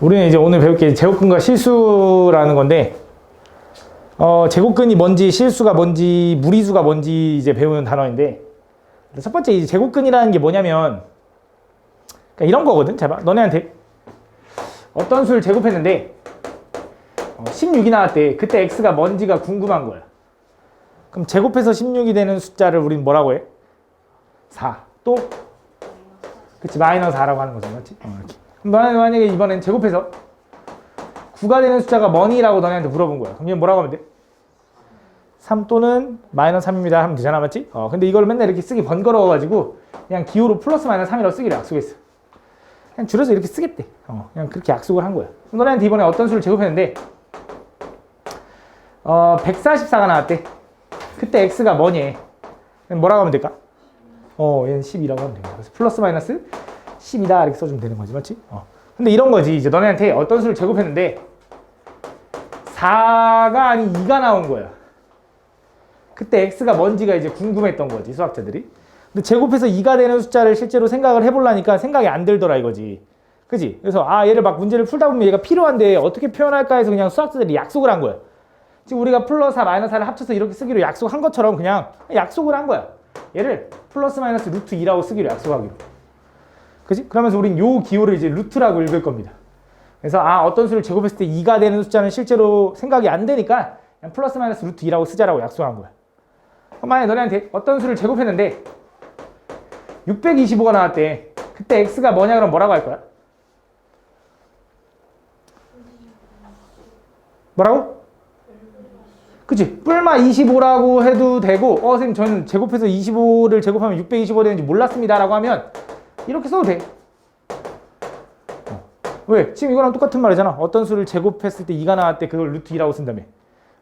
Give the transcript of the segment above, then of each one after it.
우리는 이제 오늘 배울 게 제곱근과 실수라는 건데, 제곱근이 뭔지, 실수가 뭔지, 무리수가 뭔지 이제 배우는 단어인데, 첫 번째 이제 제곱근이라는 게 뭐냐면, 그러니까 이런 거거든. 잘 봐. 너네한테 어떤 수를 제곱했는데 16이 나왔대. 그때 x가 뭔지가 궁금한 거야. 그럼 제곱해서 16이 되는 숫자를 우린 뭐라고 해? 4. 또? 그치, 마이너스 4라고 하는 거죠. 맞지? 이렇게. 그럼 만약에 이번엔 제곱해서 9가 되는 숫자가 뭐니라고 너네한테 물어본 거야. 그럼 얘 뭐라고 하면 돼? 3 또는 마이너스 3입니다 하면 되잖아. 맞지? 근데 이걸 맨날 이렇게 쓰기 번거로워가지고 그냥 기호로 플러스 마이너스 3이라고 쓰기로 약속했어. 그냥 줄여서 이렇게 쓰겠대. 그냥 그렇게 약속을 한 거야. 그럼 너네한테 이번에 어떤 수를 제곱했는데 144가 나왔대. 그때 x가 뭐니? 뭐라고 하면 될까? 얘는 10이라고 하면 됩니다. 그래서 플러스 마이너스 10이다 이렇게 써주면 되는 거지. 맞지? 근데 이런 거지. 이제 너네한테 어떤 수를 제곱했는데 4가 아닌 2가 나온 거야. 그때 x가 뭔지가 이제 궁금했던 거지, 수학자들이. 근데 제곱해서 2가 되는 숫자를 실제로 생각을 해보려니까 생각이 안 들더라 이거지. 그지? 그래서 얘를 막 문제를 풀다 보면 얘가 필요한데 어떻게 표현할까 해서 그냥 수학자들이 약속을 한 거야. 지금 우리가 플러스 4, 마이너스 4를 합쳐서 이렇게 쓰기로 약속한 것처럼 그냥 약속을 한 거야. 얘를 플러스 마이너스 루트 2라고 쓰기로 약속하기로. 그지? 그러면서 우린 요 기호를 이제 루트라고 읽을 겁니다. 그래서 어떤 수를 제곱했을 때 2가 되는 숫자는 실제로 생각이 안 되니까 그냥 플러스 마이너스 루트 2라고 쓰자라고 약속한 거야. 그럼 만약에 너네한테 어떤 수를 제곱했는데 625가 나왔대. 그때 x가 뭐냐 그럼 뭐라고 할 거야? 뭐라고? 그치? 뿔마 25라고 해도 되고 선생님 저는 제곱해서 25를 제곱하면 625 되는지 몰랐습니다 라고 하면 이렇게 써도 돼. 왜? 지금 이거랑 똑같은 말이잖아. 어떤 수를 제곱했을 때 2가 나왔대. 그걸 루트 2라고 쓴다며.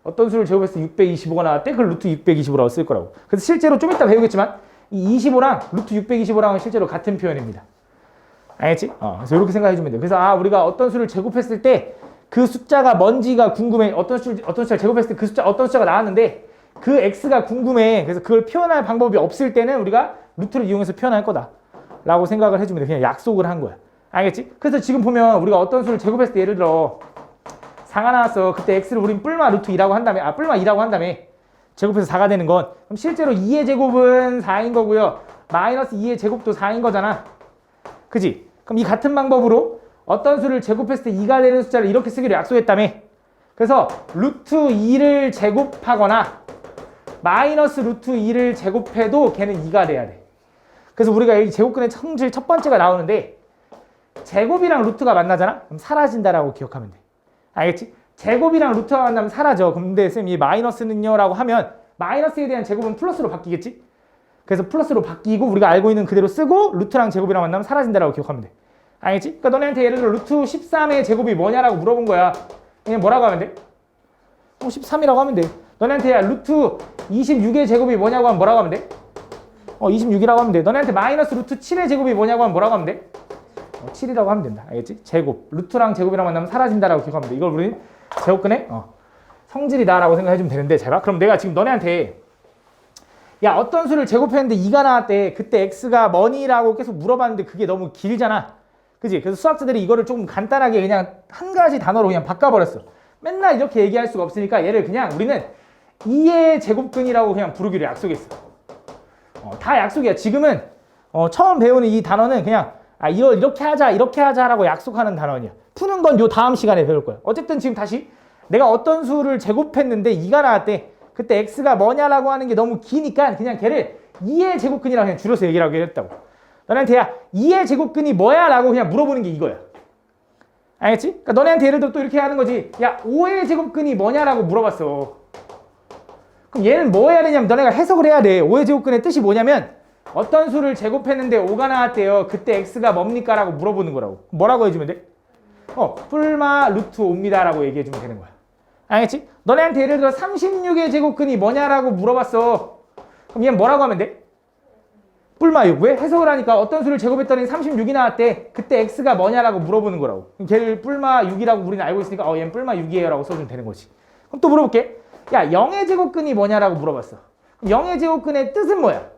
어떤 수를 제곱했을 때 625가 나왔대. 그걸 루트 625라고 쓸 거라고. 그래서 실제로 좀 이따 배우겠지만 이 25랑 루트 625랑은 실제로 같은 표현입니다. 알겠지? 그래서 이렇게 생각해 주면 돼. 그래서 우리가 어떤 수를 제곱했을 때 그 숫자가 뭔지가 궁금해. 어떤 숫자를 제곱했을 때 그 숫자 어떤 숫자가 나왔는데 그 x가 궁금해. 그래서 그걸 표현할 방법이 없을 때는 우리가 루트를 이용해서 표현할 거다 라고 생각을 해주면 돼. 그냥 약속을 한 거야. 알겠지? 그래서 지금 보면 우리가 어떤 수를 제곱했을 때 예를 들어 4가 나왔어. 그때 x를 우린 뿔마 루트 2라고 한 다음에 뿔마 2라고 한 다음에 제곱해서 4가 되는 건 그럼 실제로 2의 제곱은 4인 거고요. 마이너스 2의 제곱도 4인 거잖아. 그지? 그럼 이 같은 방법으로 어떤 수를 제곱했을 때 2가 되는 숫자를 이렇게 쓰기로 약속했다며. 그래서 루트 2를 제곱하거나 마이너스 루트 2를 제곱해도 걔는 2가 돼야 돼. 그래서 우리가 이 제곱근의 성질 첫 번째가 나오는데 제곱이랑 루트가 만나잖아? 그럼 사라진다라고 기억하면 돼. 알겠지? 제곱이랑 루트가 만나면 사라져. 근데 쌤이 마이너스는요? 라고 하면 마이너스에 대한 제곱은 플러스로 바뀌겠지? 그래서 플러스로 바뀌고 우리가 알고 있는 그대로 쓰고 루트랑 제곱이랑 만나면 사라진다라고 기억하면 돼. 알겠지? 그러니까 너네한테 예를 들어 루트 13의 제곱이 뭐냐라고 물어본 거야. 그냥 뭐라고 하면 돼? 13이라고 하면 돼. 너네한테 루트 26의 제곱이 뭐냐고 하면 뭐라고 하면 돼? 26이라고 하면 돼. 너네한테 마이너스 루트 7의 제곱이 뭐냐고 하면 뭐라고 하면 돼? 7이라고 하면 된다. 알겠지? 제곱. 루트랑 제곱이랑 만나면 사라진다라고 기억하면 돼. 이걸 우리는 제곱근의 성질이다라고 생각해주면 되는데 잘 봐. 그럼 내가 지금 너네한테 야 어떤 수를 제곱했는데 2가 나왔대. 그때 x가 뭐니라고 계속 물어봤는데 그게 너무 길잖아. 그지? 그래서 수학자들이 이거를 조금 간단하게 그냥 한 가지 단어로 그냥 바꿔버렸어. 맨날 이렇게 얘기할 수가 없으니까 얘를 그냥 우리는 2의 제곱근이라고 그냥 부르기로 약속했어. 다 약속이야. 지금은 처음 배우는 이 단어는 그냥 이걸 이렇게 하자라고 약속하는 단어냐. 푸는 건 요 다음 시간에 배울 거야. 어쨌든 지금 다시 내가 어떤 수를 제곱했는데 2가 나왔대. 그때 x가 뭐냐라고 하는 게 너무 기니까 그냥 걔를 2의 제곱근이라고 그냥 줄여서 얘기를 하기로 했다고. 너네한테 2의 제곱근이 뭐야? 라고 그냥 물어보는 게 이거야. 알겠지? 그러니까 너네한테 예를 들어 또 이렇게 하는 거지. 야 5의 제곱근이 뭐냐라고 물어봤어. 그럼 얘는 뭐 해야 되냐면 너네가 해석을 해야 돼. 5의 제곱근의 뜻이 뭐냐면 어떤 수를 제곱했는데 5가 나왔대요. 그때 x가 뭡니까? 라고 물어보는 거라고. 뭐라고 해주면 돼? 뿔마 루트 5입니다 라고 얘기해주면 되는 거야. 알겠지? 너네한테 예를 들어 36의 제곱근이 뭐냐라고 물어봤어. 그럼 얘는 뭐라고 하면 돼? 뿔마 6. 왜? 해석을 하니까 어떤 수를 제곱했더니 36이 나왔대. 그때 x가 뭐냐라고 물어보는 거라고. 걔를 뿔마 6이라고 우리는 알고 있으니까 얘는 뿔마 6이에요 라고 써주면 되는 거지. 그럼 또 물어볼게. 야 0의 제곱근이 뭐냐라고 물어봤어. 그럼 0의 제곱근의 뜻은 뭐야?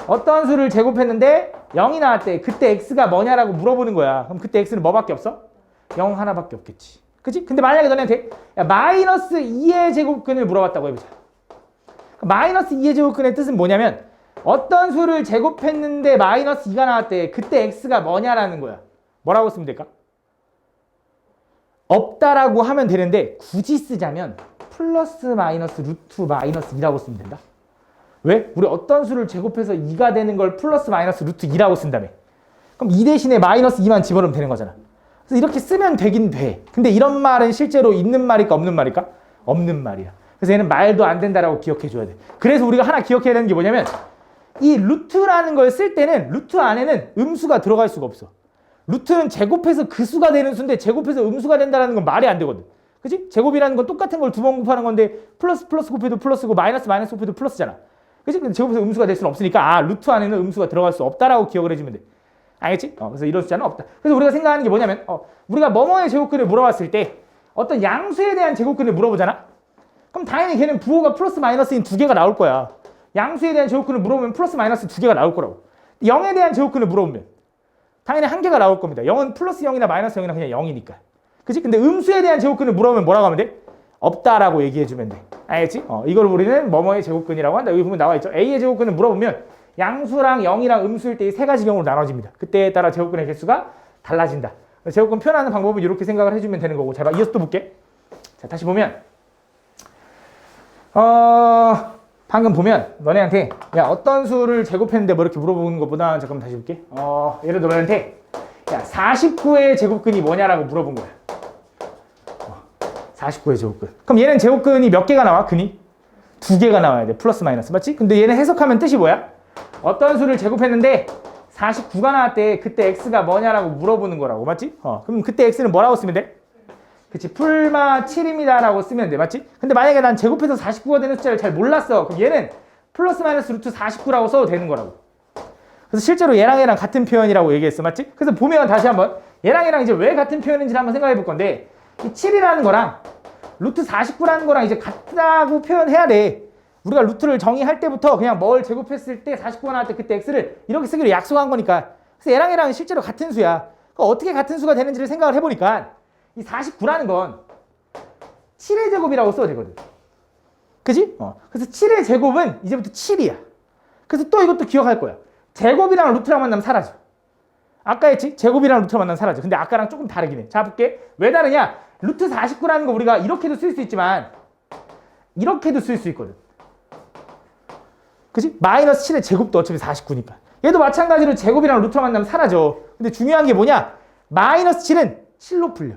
어떤 수를 제곱했는데 0이 나왔대. 그때 x가 뭐냐라고 물어보는 거야. 그럼 그때 x는 뭐밖에 없어? 0 하나밖에 없겠지. 그치? 근데 만약에 너네한테 야, 마이너스 2의 제곱근을 물어봤다고 해보자. 마이너스 2의 제곱근의 뜻은 뭐냐면 어떤 수를 제곱했는데 마이너스 2가 나왔대. 그때 x가 뭐냐라는 거야. 뭐라고 쓰면 될까? 없다라고 하면 되는데 굳이 쓰자면 플러스 마이너스 루트 마이너스 2라고 쓰면 된다. 왜? 우리 어떤 수를 제곱해서 2가 되는 걸 플러스 마이너스 루트 2라고 쓴다며. 그럼 2 대신에 마이너스 2만 집어넣으면 되는 거잖아. 그래서 이렇게 쓰면 되긴 돼. 근데 이런 말은 실제로 있는 말일까 없는 말일까? 없는 말이야. 그래서 얘는 말도 안 된다라고 기억해 줘야 돼. 그래서 우리가 하나 기억해야 되는 게 뭐냐면 이 루트라는 걸 쓸 때는 루트 안에는 음수가 들어갈 수가 없어. 루트는 제곱해서 그 수가 되는 수인데 제곱해서 음수가 된다는 건 말이 안 되거든. 그치? 제곱이라는 건 똑같은 걸 두 번 곱하는 건데 플러스 플러스 곱해도 플러스고 마이너스 마이너스 곱해도 플러스잖아. 그치? 근데 제곱해서 음수가 될 수는 없으니까 아 루트 안에는 음수가 들어갈 수 없다라고 기억을 해주면 돼. 알겠지? 그래서 이런 숫자는 없다. 그래서 우리가 생각하는 게 뭐냐면 우리가 뭐뭐의 제곱근을 물어봤을 때 어떤 양수에 대한 제곱근을 물어보잖아? 그럼 당연히 걔는 부호가 플러스 마이너스인 두 개가 나올 거야. 양수에 대한 제곱근을 물어보면 플러스 마이너스 두 개가 나올 거라고. 0에 대한 제곱근을 물어보면 당연히 한 개가 나올 겁니다. 0은 플러스 0이나 마이너스 0이나 그냥 0이니까. 그치? 근데 음수에 대한 제곱근을 물어보면 뭐라고 하면 돼? 없다라고 얘기해주면 돼. 알겠지? 이걸 우리는 뭐뭐의 제곱근이라고 한다. 여기 보면 나와 있죠. A의 제곱근을 물어보면 양수랑 0이랑 음수일 때 이 세 가지 경우로 나눠집니다. 그때에 따라 제곱근의 개수가 달라진다. 제곱근 표현하는 방법은 이렇게 생각을 해주면 되는 거고. 자, 이어서 또 볼게. 자, 다시 보면 방금 보면 너네한테 야 어떤 수를 제곱했는데 뭐 이렇게 물어보는 것보다 잠깐만 다시 볼게. 예를 들어 너네한테 야 49의 제곱근이 뭐냐라고 물어본 거야. 49의 제곱근. 그럼 얘는 제곱근이 몇 개가 나와? 근이? 두 개가 나와야 돼. 플러스 마이너스. 맞지? 근데 얘는 해석하면 뜻이 뭐야? 어떤 수를 제곱했는데 49가 나왔대. 그때 x가 뭐냐라고 물어보는 거라고. 맞지? 그럼 그때 x는 뭐라고 쓰면 돼? 그치, 풀마 7입니다 라고 쓰면 돼. 맞지? 근데 만약에 난 제곱해서 49가 되는 숫자를 잘 몰랐어. 그럼 얘는 플러스 마이너스 루트 49라고 써도 되는 거라고. 그래서 실제로 얘랑 같은 표현이라고 얘기했어. 맞지? 그래서 보면 다시 한번 얘랑 이제 왜 같은 표현인지를 한번 생각해 볼 건데 이 7이라는 거랑 루트 49라는 거랑 이제 같다고 표현해야 돼. 우리가 루트를 정의할 때부터 그냥 뭘 제곱했을 때 49가 나올 때 그때 x를 이렇게 쓰기로 약속한 거니까. 그래서 얘랑은 실제로 같은 수야. 어떻게 같은 수가 되는지를 생각을 해보니까 이 49라는 건 7의 제곱이라고 써도 되거든. 그지? 그래서 7의 제곱은 이제부터 7이야. 그래서 또 이것도 기억할 거야. 제곱이랑 루트랑 만나면 사라져. 아까 했지? 제곱이랑 루트랑 만나면 사라져. 근데 아까랑 조금 다르긴 해. 자, 볼게. 왜 다르냐? 루트 49라는 거 우리가 이렇게도 쓸 수 있지만 이렇게도 쓸 수 있거든. 그지? 마이너스 7의 제곱도 어차피 49니까. 얘도 마찬가지로 제곱이랑 루트랑 만나면 사라져. 근데 중요한 게 뭐냐? 마이너스 7은 7로 풀려.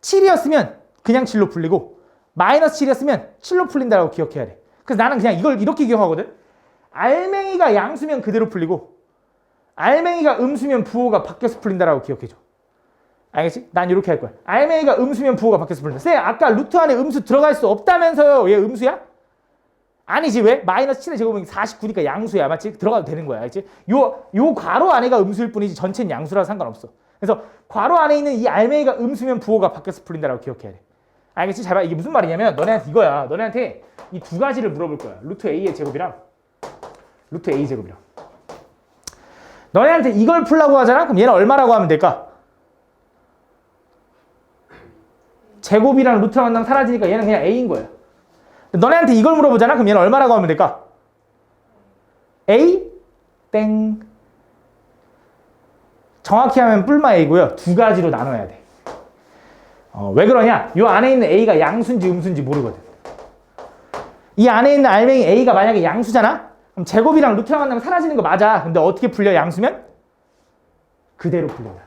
7이었으면 그냥 7로 풀리고 마이너스 7이었으면 7로 풀린다고 기억해야 돼. 그래서 나는 그냥 이걸 이렇게 기억하거든. 알맹이가 양수면 그대로 풀리고 알맹이가 음수면 부호가 바뀌어서 풀린다라고 기억해줘. 알겠지? 난 이렇게 할 거야. 알맹이가 음수면 부호가 바뀌어서 풀린다. 쌤, 아까 루트 안에 음수 들어갈 수 없다면서요. 얘 음수야? 아니지. 왜? 마이너스 7의 제곱은 49니까 양수야. 맞지? 들어가도 되는 거야. 알겠지? 요 괄호 안에가 음수일 뿐이지 전체는 양수라 상관없어. 그래서 괄호 안에 있는 이 알맹이가 음수면 부호가 바뀌어서 풀린다라고 기억해야 돼. 알겠지? 잘 봐. 이게 무슨 말이냐면 너네한테 이거야. 너네한테 이 두 가지를 물어볼 거야. 루트 a의 제곱이랑 루트 a 제곱이랑. 너네한테 이걸 풀라고 하잖아? 그럼 얘는 얼마라고 하면 될까? 제곱이랑 루트랑 만나면 사라지니까 얘는 그냥 a인 거야. 너네한테 이걸 물어보잖아? 그럼 얘는 얼마라고 하면 될까? a 땡. 정확히 하면 뿔마 a고요. 두 가지로 나눠야 돼. 왜 그러냐? 이 안에 있는 a가 양수인지 음수인지 모르거든. 이 안에 있는 알맹이 a가 만약에 양수잖아? 그럼 제곱이랑 루트랑 만나면 사라지는 거 맞아. 근데 어떻게 풀려? 양수면? 그대로 풀린다.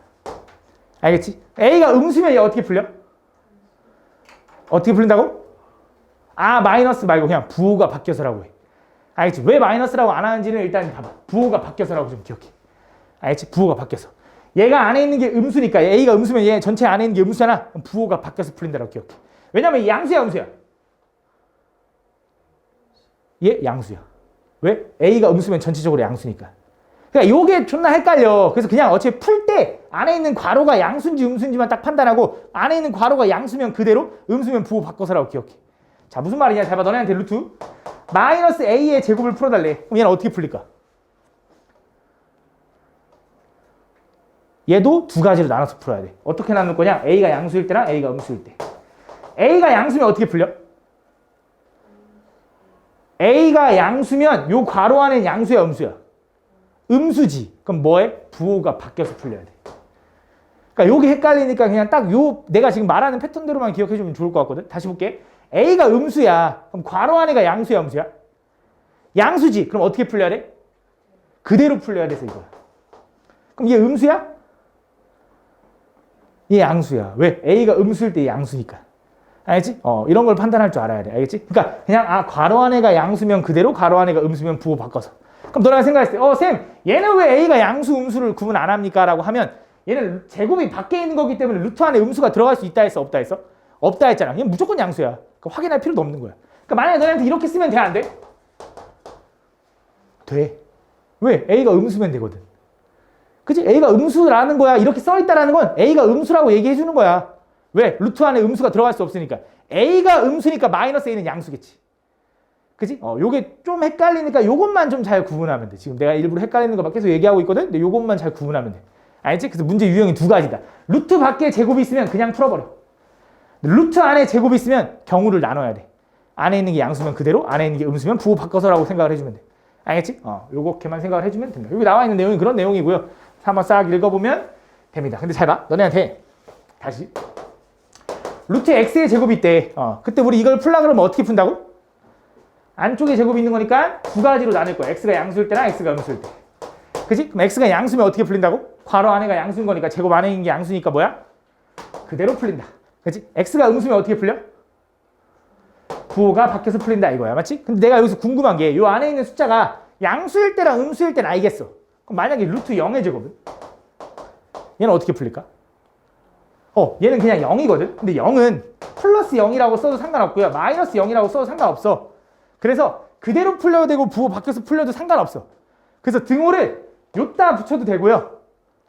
알겠지? a가 음수면 얘 어떻게 풀려? 어떻게 풀린다고? 마이너스 말고 그냥 부호가 바뀌어서라고 해. 알겠지? 왜 마이너스라고 안 하는지는 일단 봐봐. 부호가 바뀌어서라고 좀 기억해. 알겠지? 부호가 바뀌어서. 얘가 안에 있는 게 음수니까 a가 음수면 얘 전체 안에 있는 게 음수잖아. 그럼 부호가 바뀌어서 풀린다고 기억해. 왜냐면 이 양수야 음수야? 얘 양수야. 왜? a가 음수면 전체적으로 양수니까. 그러니까 요게 존나 헷갈려. 그래서 그냥 어차피 풀 때 안에 있는 괄호가 양수인지 음수인지만 딱 판단하고 안에 있는 괄호가 양수면 그대로 음수면 부호 바꿔서라고 기억해. 자, 무슨 말이냐? 잘 봐. 너네한테 루트 마이너스 a의 제곱을 풀어달래. 그럼 얘는 어떻게 풀릴까? 얘도 두 가지로 나눠서 풀어야 돼. 어떻게 나눌 거냐? A가 양수일 때랑 A가 음수일 때. A가 양수면 어떻게 풀려? A가 양수면 요 괄호 안에 양수야, 음수야? 음수지. 그럼 뭐해? 부호가 바뀌어서 풀려야 돼. 그러니까 요게 헷갈리니까 그냥 딱 요 내가 지금 말하는 패턴대로만 기억해주면 좋을 것 같거든. 다시 볼게. A가 음수야. 그럼 괄호 안에가 양수야, 음수야? 양수지. 그럼 어떻게 풀려야 돼? 그대로 풀려야 돼서 이거야. 그럼 얘 음수야? 얘 양수야. 왜? A가 음수일 때 양수니까. 알겠지? 이런 걸 판단할 줄 알아야 돼. 알겠지? 그러니까 그냥 괄호 안에가 양수면 그대로, 괄호 안에가 음수면 부호 바꿔서. 그럼 너랑 생각했을 때 쌤, 얘는 왜 A가 양수, 음수를 구분 안 합니까? 라고 하면 얘는 제곱이 밖에 있는 거기 때문에 루트 안에 음수가 들어갈 수 있다 했어? 없다 했어? 없다 했잖아. 얘는 무조건 양수야. 확인할 필요도 없는 거야. 그러니까 만약에 너네한테 이렇게 쓰면 돼, 안 돼? 돼. 왜? A가 음수면 되거든. 그치? A가 음수라는 거야. 이렇게 써있다라는 건 A가 음수라고 얘기해 주는 거야. 왜? 루트 안에 음수가 들어갈 수 없으니까. A가 음수니까 마이너스 A는 양수겠지. 그치? 요게 좀 헷갈리니까 요것만 좀 잘 구분하면 돼. 지금 내가 일부러 헷갈리는 거 막 계속 얘기하고 있거든? 근데 요것만 잘 구분하면 돼. 알지? 그래서 문제 유형이 두 가지다. 루트 밖에 제곱이 있으면 그냥 풀어버려. 루트 안에 제곱이 있으면 경우를 나눠야 돼. 안에 있는 게 양수면 그대로, 안에 있는 게 음수면 부호 바꿔서라고 생각을 해주면 돼. 알겠지? 요렇게만 생각을 해주면 됩니다. 여기 나와 있는 내용이 그런 내용이고요. 한번 싹 읽어보면 됩니다. 근데 잘 봐. 너네한테 다시 루트 x의 제곱이 있대. 그때 우리 이걸 풀라 그러면 어떻게 푼다고? 안쪽에 제곱이 있는 거니까 두 가지로 나눌 거야. x가 양수일 때랑 x가 음수일 때. 그치? 그럼 x가 양수면 어떻게 풀린다고? 괄호 안에가 양수인 거니까 제곱 안에 있는 게 양수니까 뭐야? 그대로 풀린다. 그치? x가 음수면 어떻게 풀려? 부호가 바뀌어서 풀린다 이거야. 맞지? 근데 내가 여기서 궁금한 게 이 안에 있는 숫자가 양수일 때랑 음수일 때는 알겠어. 그럼 만약에 루트 0의 제곱은? 얘는 어떻게 풀릴까? 얘는 그냥 0이거든? 근데 0은 플러스 0이라고 써도 상관없고요. 마이너스 0이라고 써도 상관없어. 그래서 그대로 풀려도 되고 부호 바뀌어서 풀려도 상관없어. 그래서 등호를 요따 붙여도 되고요.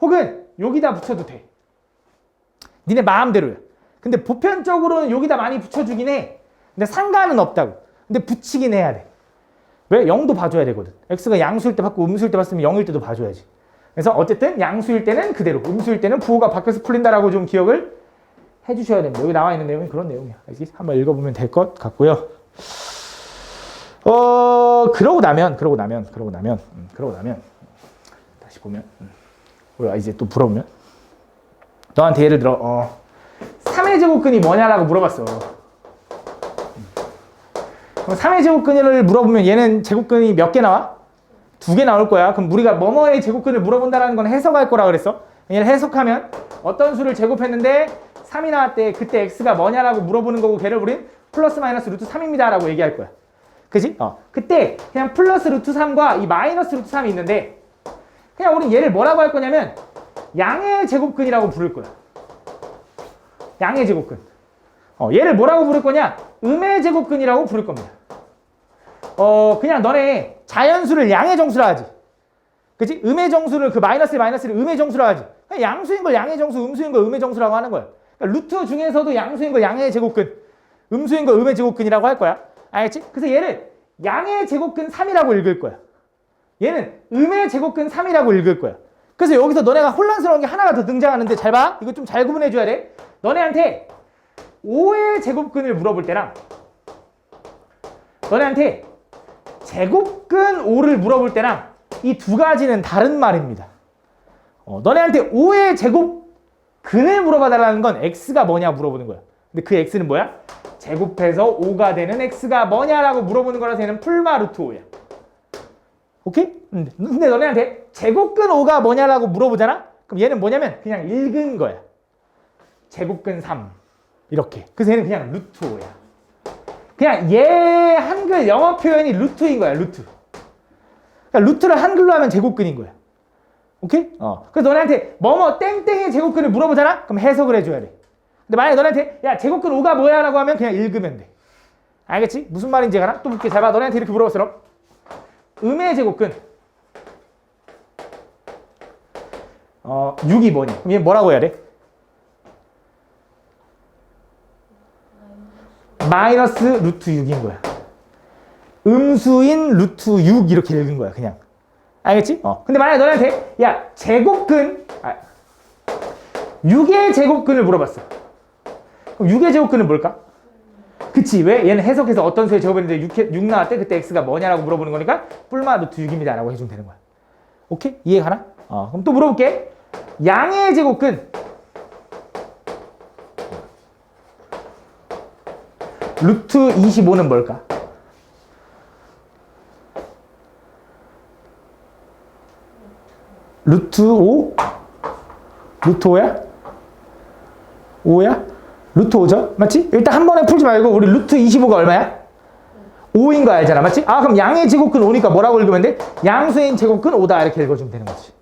혹은 여기다 붙여도 돼. 니네 마음대로야. 근데 보편적으로는 여기다 많이 붙여주긴 해. 근데 상관은 없다고. 근데 붙이긴 해야 돼. 왜? 0도 봐줘야 되거든. x가 양수일 때 받고 음수일 때 봤으면 0일 때도 봐줘야지. 그래서 어쨌든 양수일 때는 그대로, 음수일 때는 부호가 바뀌어서 풀린다라고 좀 기억을 해주셔야 됩니다. 여기 나와 있는 내용이 그런 내용이야. 알겠지? 한번 읽어보면 될 것 같고요. 그러고 나면 다시 보면 이제 또 물어보면 너한테 예를 들어 3의 제곱근이 뭐냐라고 물어봤어. 그럼 3의 제곱근을 물어보면 얘는 제곱근이 몇 개 나와? 2개 나올 거야. 그럼 우리가 뭐뭐의 제곱근을 물어본다라는 건 해석할 거라 그랬어. 얘를 해석하면 어떤 수를 제곱했는데 3이 나왔대. 그때 x가 뭐냐라고 물어보는 거고 걔를 우린 플러스 마이너스 루트 3입니다 라고 얘기할 거야. 그지? 그때 그냥 플러스 루트 3과 이 마이너스 루트 3이 있는데 그냥 우린 얘를 뭐라고 할 거냐면 양의 제곱근이라고 부를 거야. 양의 제곱근. 얘를 뭐라고 부를 거냐? 음의 제곱근이라고 부를 겁니다. 그냥 너네 자연수를 양의 정수라 하지. 그치? 음의 정수를 그 마이너스를 음의 정수라 하지. 그냥 양수인 걸 양의 정수, 음수인 걸 음의 정수라고 하는 거야. 그러니까 루트 중에서도 양수인 걸 양의 제곱근, 음수인 걸 음의 제곱근이라고 할 거야. 알겠지? 그래서 얘를 양의 제곱근 3이라고 읽을 거야. 얘는 음의 제곱근 3이라고 읽을 거야. 그래서 여기서 너네가 혼란스러운 게 하나가 더 등장하는데 잘 봐. 이거 좀 잘 구분해 줘야 돼. 너네한테 5의 제곱근을 물어볼 때랑 너네한테 제곱근 5를 물어볼 때랑 이 두 가지는 다른 말입니다. 너네한테 5의 제곱근을 물어봐 달라는 건 x가 뭐냐 물어보는 거야. 근데 그 x는 뭐야? 제곱해서 5가 되는 x가 뭐냐라고 물어보는 거라서 얘는 풀마 루트 5야. 오케이? 근데 너네한테 제곱근 5가 뭐냐라고 물어보잖아? 그럼 얘는 뭐냐면 그냥 읽은 거야. 제곱근 3 이렇게. 그래서 얘는 그냥 루트 5야. 그냥 얘 한글 영어 표현이 루트인 거야. 루트. 그러니까 루트를 한글로 하면 제곱근인 거야. 오케이? 그래서 너네한테 뭐뭐 땡땡의 제곱근을 물어보잖아? 그럼 해석을 해줘야 돼. 근데 만약에 너네한테 야 제곱근 5가 뭐야? 라고 하면 그냥 읽으면 돼. 알겠지? 무슨 말인지 알아? 또 볼게. 잘 봐. 너네한테 이렇게 물어봤어. 음의 제곱근 6이 뭐니? 그럼 얘 뭐라고 해야 돼? 마이너스 루트 6인 거야. 음수인 루트 6 이렇게 읽은 거야. 그냥. 알겠지? 근데 만약에 너네한테 야 제곱근 6의 제곱근을 물어봤어. 그럼 6의 제곱근은 뭘까? 그치, 왜? 얘는 해석해서 어떤 수의 제곱했는데 6 나왔대? 그때 x가 뭐냐라고 물어보는 거니까 뿔마 루트 6입니다 라고 해주면 되는 거야. 오케이? 이해 가나? 그럼 또 물어볼게. 양의 제곱근 루트 25는 뭘까? 루트 5? 루트 5야? 5야? 루트 5죠? 맞지? 일단 한 번에 풀지 말고 우리 루트 25가 얼마야? 5인 거 알잖아. 맞지? 그럼 양의 제곱근 5니까 뭐라고 읽으면 돼? 양수인 제곱근 5다 이렇게 읽어주면 되는 거지.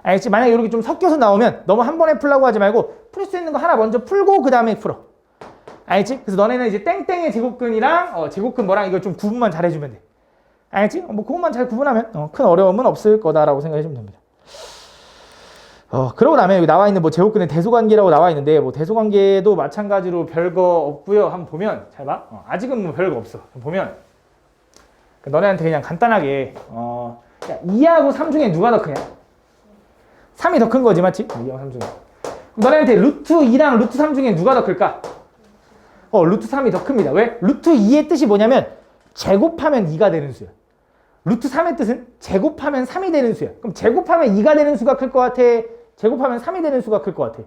알겠지? 만약에 이렇게 좀 섞여서 나오면 너무 한 번에 풀라고 하지 말고 풀 수 있는 거 하나 먼저 풀고 그 다음에 풀어. 알겠지? 그래서 너네는 이제 땡땡의 제곱근이랑 제곱근 뭐랑 이걸 좀 구분만 잘 해주면 돼. 알겠지? 뭐 그것만 잘 구분하면 큰 어려움은 없을 거다라고 생각해주면 됩니다. 그러고 나면 여기 나와 있는 뭐 제곱근의 대소관계라고 나와 있는데 뭐 대소관계도 마찬가지로 별거 없고요. 한번 보면 잘 봐. 아직은 뭐 별거 없어. 보면 너네한테 그냥 간단하게 2하고 3 중에 누가 더 크냐? 3이 더 큰 거지, 맞지? 2하고 3 중에. 그럼 너네한테 루트 2랑 루트 3 중에 누가 더 클까? 루트 3이 더 큽니다. 왜? 루트 2의 뜻이 뭐냐면 제곱하면 2가 되는 수야. 루트 3의 뜻은 제곱하면 3이 되는 수야. 그럼 제곱하면 2가 되는 수가 클 것 같아? 제곱하면 3이 되는 수가 클 것 같아?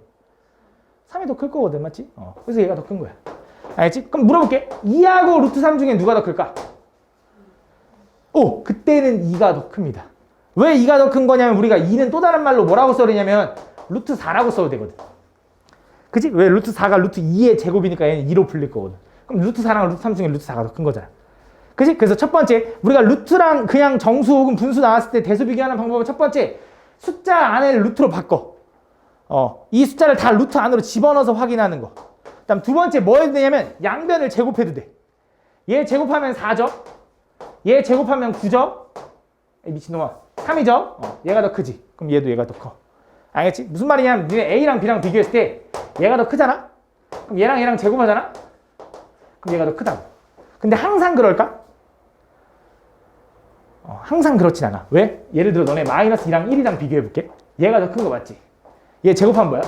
3이 더 클 거거든, 맞지? 그래서 얘가 더 큰 거야. 알겠지? 그럼 물어볼게. 2하고 루트 3 중에 누가 더 클까? 그때는 2가 더 큽니다. 왜 2가 더 큰 거냐면 우리가 2는 또 다른 말로 뭐라고 써야 되냐면 루트 4라고 써도 되거든. 그치? 왜? 루트 4가 루트 2의 제곱이니까 얘는 2로 풀릴 거거든. 그럼 루트 4랑 루트 3 중에 루트 4가 더 큰 거잖아. 그치? 그래서 첫 번째, 우리가 루트랑 그냥 정수 혹은 분수 나왔을 때 대수 비교하는 방법은 첫 번째, 숫자 안을 루트로 바꿔. 이 숫자를 다 루트 안으로 집어넣어서 확인하는 거. 그다음 두 번째 뭐 해도 되냐면 양변을 제곱해도 돼. 얘 제곱하면 4죠? 얘 제곱하면 9죠? 미친놈아. 3이죠? 얘가 더 크지? 그럼 얘가 더 커. 알겠지? 무슨 말이냐면 니네 A랑 B랑 비교했을 때 얘가 더 크잖아? 그럼 얘랑 제곱하잖아? 그럼 얘가 더 크다고. 근데 항상 그럴까? 항상 그렇진 않아. 왜? 예를 들어 너네 마이너스 2랑 1이랑 비교해볼게. 얘가 더 큰 거 맞지? 얘 제곱하면 뭐야?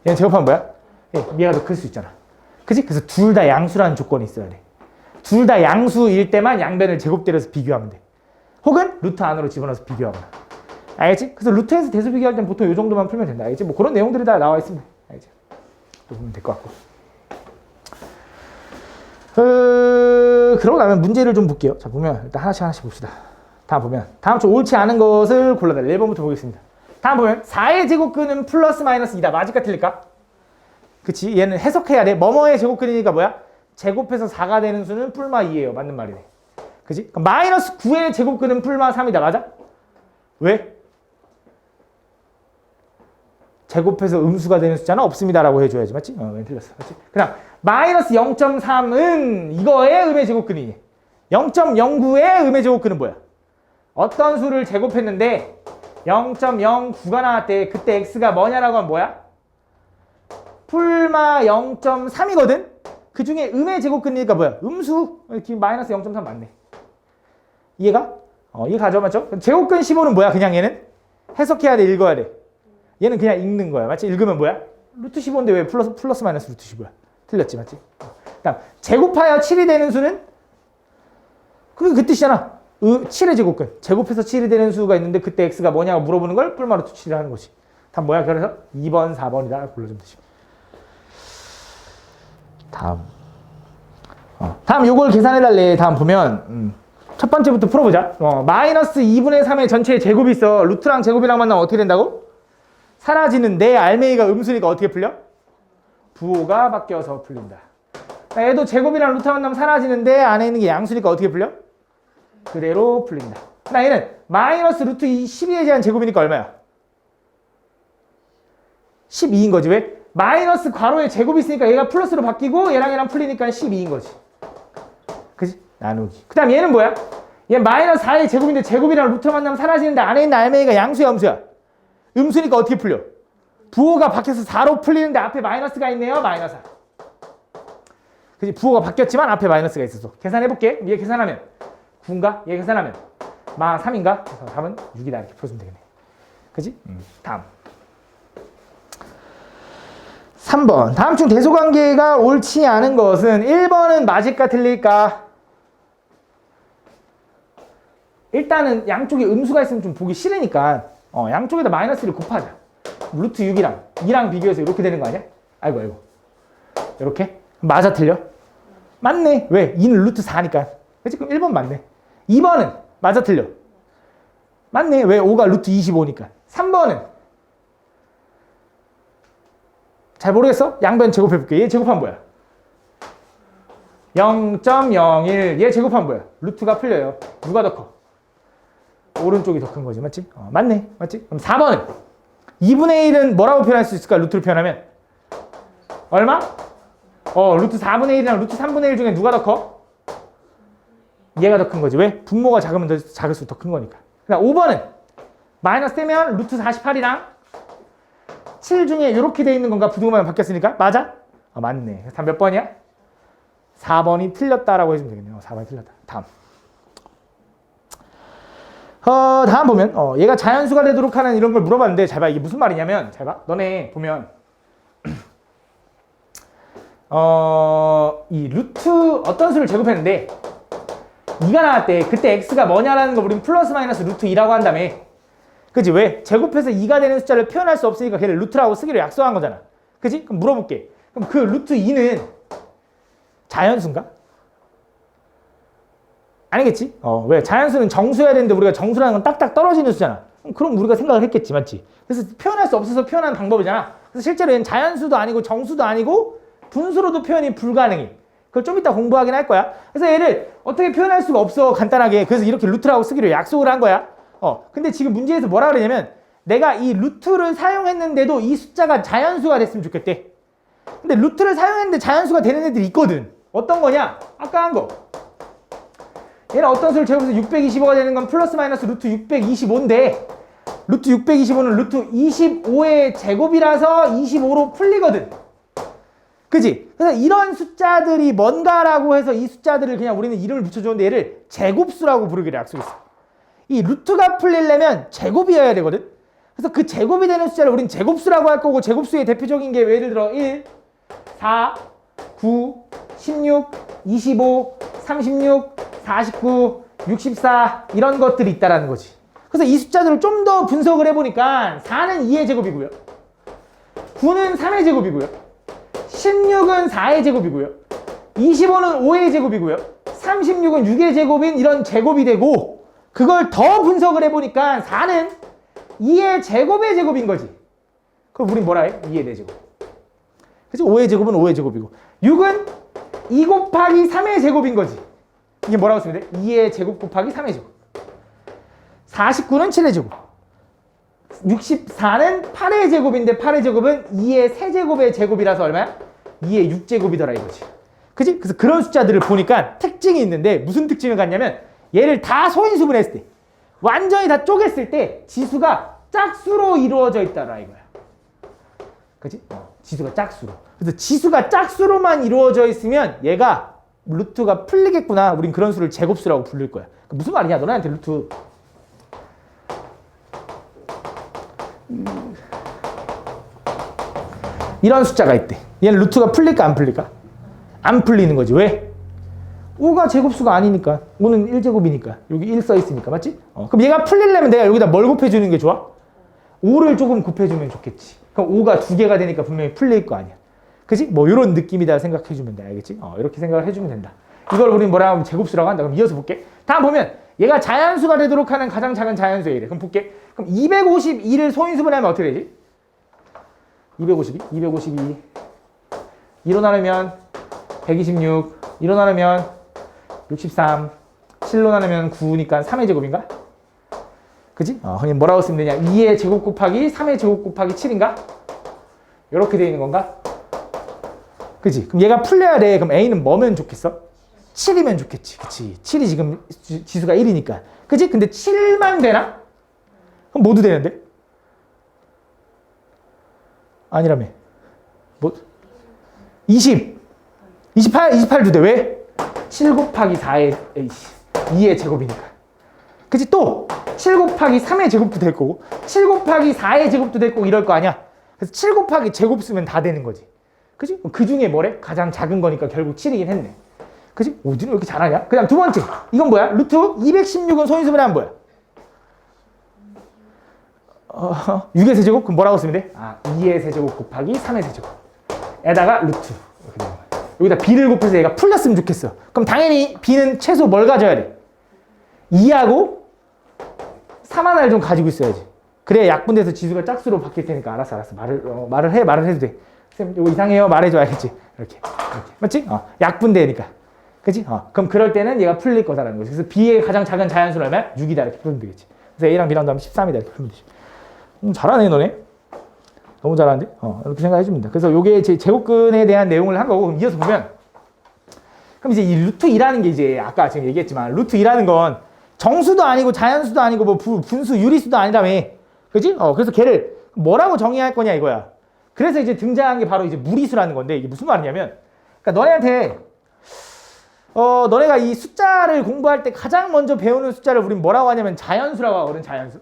얘는 제곱하면 뭐야? 얘가 더 클 수 있잖아. 그치? 그래서 둘 다 양수라는 조건이 있어야 돼. 둘 다 양수일 때만 양변을 제곱 때려서 비교하면 돼. 혹은 루트 안으로 집어넣어서 비교하거나. 알겠지? 그래서 루트에서 대수 비교할 땐 보통 이 정도만 풀면 된다. 알겠지? 뭐 그런 내용들이 다 나와 있습니다. 알겠지? 또 보면 될 것 같고. 그러고 나면 문제를 좀 볼게요. 자, 보면 일단 하나씩 봅시다. 다음 보면 다음 주 옳지 않은 것을 골라달래. 1번부터 보겠습니다. 다음 보면 4의 제곱근은 플러스 마이너스 2다. 맞을까 틀릴까? 그치? 얘는 해석해야 돼. 뭐뭐의 제곱근이니까 뭐야? 제곱해서 4가 되는 수는 뿔마 2예요. 맞는 말이네. 그치? 그럼 마이너스 9의 제곱근은 뿔마 3이다. 맞아? 왜? 제곱해서 음수가 되는 숫자는 없습니다라고 해줘야지. 맞지? 왜 틀렸어. 맞지? 그냥 마이너스 0.3은 이거의 음의 제곱근이니 0.09의 음의 제곱근은 뭐야? 어떤 수를 제곱했는데 0.09가 나왔대. 그때 x가 뭐냐라고 하면 뭐야? 풀마 0.3이거든? 그 중에 음의 제곱근이니까 뭐야? 음수. 이렇게 마이너스 0.3 맞네. 이해가? 이해 가죠? 맞죠? 제곱근 15는 뭐야? 그냥 얘는? 해석해야 돼? 읽어야 돼? 얘는 그냥 읽는 거야. 맞지? 읽으면 뭐야? 루트 15인데 왜 플러스 마이너스 루트 15야? 틀렸지, 맞지? 다음 제곱하여 7이 되는 수는? 그게 그 뜻이잖아. 7의 제곱근. 제곱해서 7이 되는 수가 있는데 그때 x가 뭐냐고 물어보는 걸 뿔마 루트 7을 하는 거지. 답 뭐야? 그래서 2번, 4번이다. 골라주면 되지. 다음 요걸 계산해달래. 다음 보면 첫 번째부터 풀어보자. 마이너스 2분의 3의 전체의 제곱이 있어. 루트랑 제곱이랑 만나면 어떻게 된다고? 사라지는 내 알맹이가 음수니까 어떻게 풀려? 부호가 바뀌어서 풀린다. 얘도 제곱이랑 루트 만나면 사라지는데 안에 있는 게 양수니까 어떻게 풀려? 그대로 풀린다. 얘는 마이너스 루트 12에 대한 제곱이니까 얼마야? 12인 거지. 왜? 마이너스 괄호에 제곱이 있으니까 얘가 플러스로 바뀌고 얘랑 풀리니까 12인 거지. 그치? 나누기. 그 다음 얘는 뭐야? 얘 마이너스 4의 제곱인데 제곱이랑 루트 만나면 사라지는데 안에 있는 알맹이가 양수야 음수야? 음수니까 어떻게 풀려? 부호가 바뀌어서 4로 풀리는데 앞에 마이너스가 있네요. 마이너스 4. 그치? 부호가 바뀌었지만 앞에 마이너스가 있었어. 계산해볼게. 얘 계산하면 9인가? 얘 계산하면 마 3인가? 그래서 답은 6이다. 이렇게 풀어주면 되겠네. 그치? 다음. 3번. 다음 중 대소관계가 옳지 않은 것은 1번은 맞을까 틀릴까? 일단은 양쪽에 음수가 있으면 좀 보기 싫으니까 양쪽에다 마이너스를 곱하자. 루트 6이랑 2랑 비교해서 이렇게 되는 거 아니야? 아이고. 이렇게? 맞아 틀려? 맞네. 왜? 2는 루트 4니까. 그치? 그럼 1번 맞네. 2번은 맞아 틀려? 맞네. 왜? 5가 루트 25니까. 3번은 잘 모르겠어? 양변 제곱해볼게. 얘 제곱하면 뭐야? 0.01. 얘 제곱하면 뭐야? 루트가 풀려요. 누가 더 커? 오른쪽이 더 큰 거지. 맞지? 맞네. 맞지? 그럼 4번은 2분의 1은 뭐라고 표현할 수 있을까? 루트를 표현하면 얼마? 루트 4분의 1이랑 루트 3분의 1 중에 누가 더 커? 얘가 더 큰 거지. 왜? 분모가 작으면 더 작을수록 더 큰 거니까. 그다음 5번은 마이너스 되면 루트 48이랑 7 중에 이렇게 돼 있는 건가? 부등호만 바뀌었으니까? 맞아? 맞네. 다음 몇 번이야? 4번이 틀렸다라고 해주면 되겠네요. 4번이 틀렸다. 다음. 다음 보면 얘가 자연수가 되도록 하는 이런 걸 물어봤는데 잘 봐. 이게 무슨 말이냐면 잘 봐. 너네 보면 이 루트 어떤 수를 제곱했는데 2가 나왔대. 그때 x가 뭐냐라는 거 우린 플러스 마이너스 루트 2라고 한 다음에 그지? 왜? 제곱해서 2가 되는 숫자를 표현할 수 없으니까 걔를 루트라고 쓰기로 약속한 거잖아. 그지? 그럼 물어볼게. 그럼 그 루트 2는 자연수인가? 아니겠지? 왜? 자연수는 정수여야 되는데 우리가 정수라는 건 딱딱 떨어지는 수잖아. 그럼 우리가 생각을 했겠지. 맞지? 그래서 표현할 수 없어서 표현하는 방법이잖아. 그래서 실제로 얘는 자연수도 아니고 정수도 아니고 분수로도 표현이 불가능해. 그걸 좀 이따 공부하긴 할 거야. 그래서 얘를 어떻게 표현할 수가 없어. 간단하게. 그래서 이렇게 루트라고 쓰기로 약속을 한 거야. 근데 지금 문제에서 뭐라 그러냐면 내가 이 루트를 사용했는데도 이 숫자가 자연수가 됐으면 좋겠대. 근데 루트를 사용했는데 자연수가 되는 애들이 있거든. 어떤 거냐? 아까 한 거. 얘는 어떤 수를 제곱해서 625가 되는 건 플러스 마이너스 루트 625인데 루트 625는 루트 25의 제곱이라서 25로 풀리거든. 그지? 그래서 이런 숫자들이 뭔가라고 해서 이 숫자들을 그냥 우리는 이름을 붙여줬는데 얘를 제곱수라고 부르기로 약속했어. 이 루트가 풀리려면 제곱이어야 되거든. 그래서 그 제곱이 되는 숫자를 우린 제곱수라고 할 거고 제곱수의 대표적인 게 예를 들어 1, 4, 9, 16, 25, 36, 49, 64 이런 것들이 있다라는 거지. 그래서 이 숫자들을 좀 더 분석을 해보니까 4는 2의 제곱이고요. 9는 3의 제곱이고요. 16은 4의 제곱이고요. 25는 5의 제곱이고요. 36은 6의 제곱인 이런 제곱이 되고 그걸 더 분석을 해보니까 4는 2의 제곱의 제곱인 거지. 그럼 우린 뭐라 해? 2의 4제곱. 그치? 5의 제곱은 5의 제곱이고 6은 2 곱하기 3의 제곱인 거지. 이게 뭐라고 쓰면 돼? 2의 제곱 곱하기 3의 제곱. 49는 7의 제곱. 64는 8의 제곱인데 8의 제곱은 2의 세제곱의 제곱이라서 얼마야? 2의 6제곱이더라 이거지. 그치? 그래서 그런 숫자들을 보니까 특징이 있는데 무슨 특징을 갖냐면 얘를 다 소인수분 했을 때 완전히 다 쪼갰을 때 지수가 짝수로 이루어져 있다라 이거야. 그치? 지수가 짝수로. 그래서 지수가 짝수로만 이루어져 있으면 얘가 루트가 풀리겠구나. 우린 그런 수를 제곱수라고 부를 거야. 무슨 말이냐? 너네한테 루트 이런 숫자가 있대. 얘는 루트가 풀릴까 안 풀릴까? 안 풀리는 거지. 왜? 5가 제곱수가 아니니까. 5는 1제곱이니까. 여기 1 써있으니까. 맞지? 그럼 얘가 풀리려면 내가 여기다 뭘 곱해주는 게 좋아? 5를 조금 곱해주면 좋겠지. 그럼 5가 2개가 되니까 분명히 풀릴 거 아니야. 그치? 뭐 이런 느낌이다 생각해주면 돼. 알겠지? 이렇게 생각을 해주면 된다. 이걸 우리는 뭐라고 하면 제곱수라고 한다. 그럼 이어서 볼게. 다음 보면 얘가 자연수가 되도록 하는 가장 작은 자연수의 이래. 그럼 볼게. 그럼 252를 소인수분하면 어떻게 되지? 252, 252. 2로 나누면 126, 2로 나누면 63, 7로 나누면 9니까 3의 제곱인가? 그치? 그럼 뭐라고 쓰면 되냐? 2의 제곱 곱하기 3의 제곱 곱하기 7인가? 이렇게 되어 있는 건가? 그치? 그럼 얘가 풀려야 돼. 그럼 A는 뭐면 좋겠어? 7이면 좋겠지. 그치? 7이 지금 지수가 1이니까. 그치? 근데 7만 되나? 그럼 모두 되는데? 아니라며. 뭐? 20. 28도 돼. 왜? 7 곱하기 4의 2의 제곱이니까. 그치? 또 7 곱하기 3의 제곱도 될 거고 7 곱하기 4의 제곱도 될 거고 이럴 거 아니야. 그래서 7 곱하기 제곱 쓰면 다 되는 거지. 그지? 그 중에 뭐래? 가장 작은 거니까 결국 7이긴 했네. 그지? 오, 니는 왜 이렇게 잘하냐? 그 다음 두 번째. 이건 뭐야? 루트 216은 소인수분해 하면 뭐야? 6의 세제곱? 그럼 뭐라고 쓰면 돼? 2의 세제곱 곱하기 3의 세제곱. 에다가 루트. 이렇게 되는 거야. 여기다 b를 곱해서 얘가 풀렸으면 좋겠어. 그럼 당연히 b는 최소 뭘 가져야 돼? 2하고 3 하나를 좀 가지고 있어야지. 그래야 약분돼서 지수가 짝수로 바뀔 테니까. 알았어. 말을 해도 돼. 쌤, 이거 이상해요. 말해줘. 알겠지? 이렇게. 맞지? 약분되니까. 그치? 그럼 그럴 때는 얘가 풀릴 거다라는 거지. 그래서 b의 가장 작은 자연수는 얼마야? 6이다. 이렇게 풀면 되겠지. 그래서 a랑 b랑 더하면 13이다. 이렇게 풀면 되지. 잘하네, 너네. 너무 잘하는데? 이렇게 생각해 줍니다. 그래서 요게 제 제곱근에 대한 내용을 한 거고, 그럼 이어서 보면, 그럼 이제 이 루트 2라는 게 이제 아까 지금 얘기했지만, 루트 2라는 건 정수도 아니고 자연수도 아니고 뭐 분수, 유리수도 아니라며. 그지? 그래서 걔를 뭐라고 정의할 거냐 이거야. 그래서 이제 등장한 게 바로 이제 무리수라는 건데, 이게 무슨 말이냐면, 그러니까 너네한테, 너네가 이 숫자를 공부할 때 가장 먼저 배우는 숫자를 우린 뭐라고 하냐면 자연수라고 하거든, 자연수.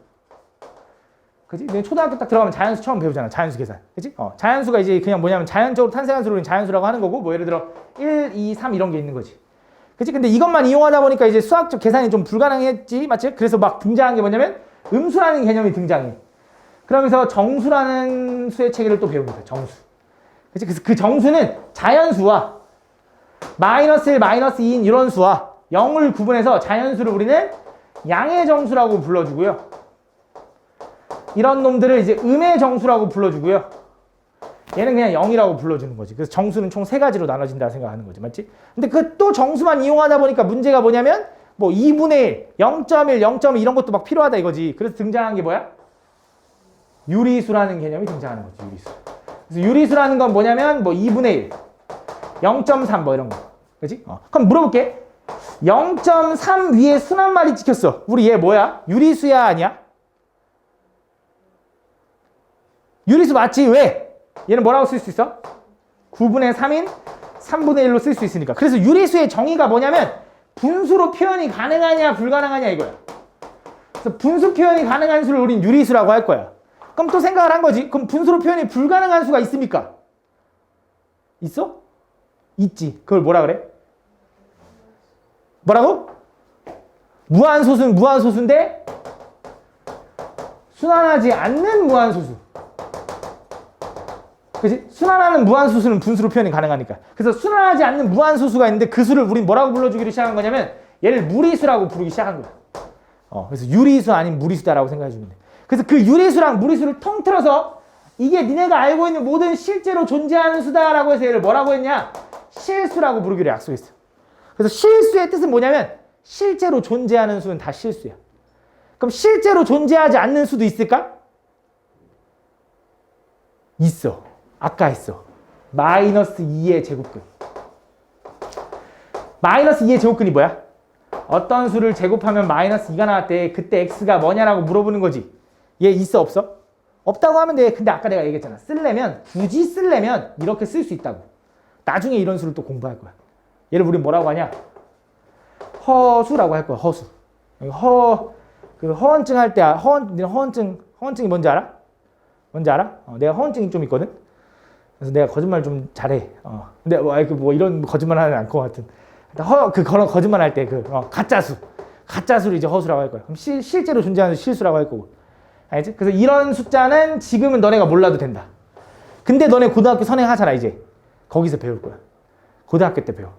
그지? 초등학교 딱 들어가면 자연수 처음 배우잖아. 자연수 계산. 그지? 자연수가 이제 그냥 뭐냐면 자연적으로 탄생한 수를 자연수라고 하는 거고, 뭐 예를 들어 1, 2, 3 이런 게 있는 거지. 그지? 근데 이것만 이용하다 보니까 이제 수학적 계산이 좀 불가능했지. 맞지? 그래서 막 등장한 게 뭐냐면 음수라는 개념이 등장해. 그러면서 정수라는 수의 체계를 또 배웁니다. 정수. 그지? 그래서 그 정수는 자연수와 마이너스 1, 마이너스 2인 이런 수와 0을 구분해서 자연수를 우리는 양의 정수라고 불러주고요. 이런 놈들을 이제 음의 정수라고 불러주고요. 얘는 그냥 0이라고 불러주는 거지. 그래서 정수는 총 3가지로 나눠진다 생각하는 거지. 맞지? 근데 그 또 정수만 이용하다 보니까 문제가 뭐냐면 뭐 2분의 1, 0.1, 0.2 이런 것도 막 필요하다 이거지. 그래서 등장한 게 뭐야? 유리수라는 개념이 등장하는 거지. 유리수. 그래서 유리수라는 건 뭐냐면 뭐 2분의 1, 0.3 뭐 이런 거. 그치? 그럼 물어볼게. 0.3 위에 순환말이 찍혔어. 우리 얘 뭐야? 유리수야 아니야? 유리수 맞지? 왜? 얘는 뭐라고 쓸 수 있어? 9분의 3인 3분의 1로 쓸 수 있으니까. 그래서 유리수의 정의가 뭐냐면 분수로 표현이 가능하냐 불가능하냐 이거야. 그래서 분수 표현이 가능한 수를 우린 유리수라고 할 거야. 그럼 또 생각을 한 거지. 그럼 분수로 표현이 불가능한 수가 있습니까? 있어? 있지. 그걸 뭐라 그래? 뭐라고? 무한소수는 무한소수인데 순환하지 않는 무한소수. 그치? 순환하는 무한소수는 분수로 표현이 가능하니까. 그래서 순환하지 않는 무한소수가 있는데 그 수를 우린 뭐라고 불러주기로 시작한 거냐면 얘를 무리수라고 부르기 시작한 거야. 그래서 유리수 아닌 무리수다라고 생각해 주면 돼. 그래서 그 유리수랑 무리수를 통틀어서 이게 니네가 알고 있는 모든 실제로 존재하는 수다라고 해서 얘를 뭐라고 했냐? 실수라고 부르기로 약속했어. 그래서 실수의 뜻은 뭐냐면 실제로 존재하는 수는 다 실수야. 그럼 실제로 존재하지 않는 수도 있을까? 있어. 아까 했어. 마이너스 2의 제곱근. 마이너스 2의 제곱근이 뭐야? 어떤 수를 제곱하면 마이너스 2가 나왔대. 그때 x가 뭐냐라고 물어보는 거지. 얘 있어 없어? 없다고 하면 돼. 근데 아까 내가 얘기했잖아. 굳이 쓰려면 이렇게 쓸 수 있다고. 나중에 이런 수를 또 공부할 거야. 얘를 우리 뭐라고 하냐? 허수라고 할 거야. 허수. 그 허언증 할 때 허언증이 뭔지 알아? 뭔지 알아? 내가 허언증이 좀 있거든. 그래서 내가 거짓말 좀 잘해. 근데 뭐 이런 거짓말 하는 않고 하여튼 그런 거짓말 할 때 가짜수를 이제 허수라고 할 거야. 그럼 실제로 존재하는 실수라고 할 거고. 알지? 그래서 이런 숫자는 지금은 너네가 몰라도 된다. 근데 너네 고등학교 선행하잖아 이제. 거기서 배울 거야. 고등학교 때 배워.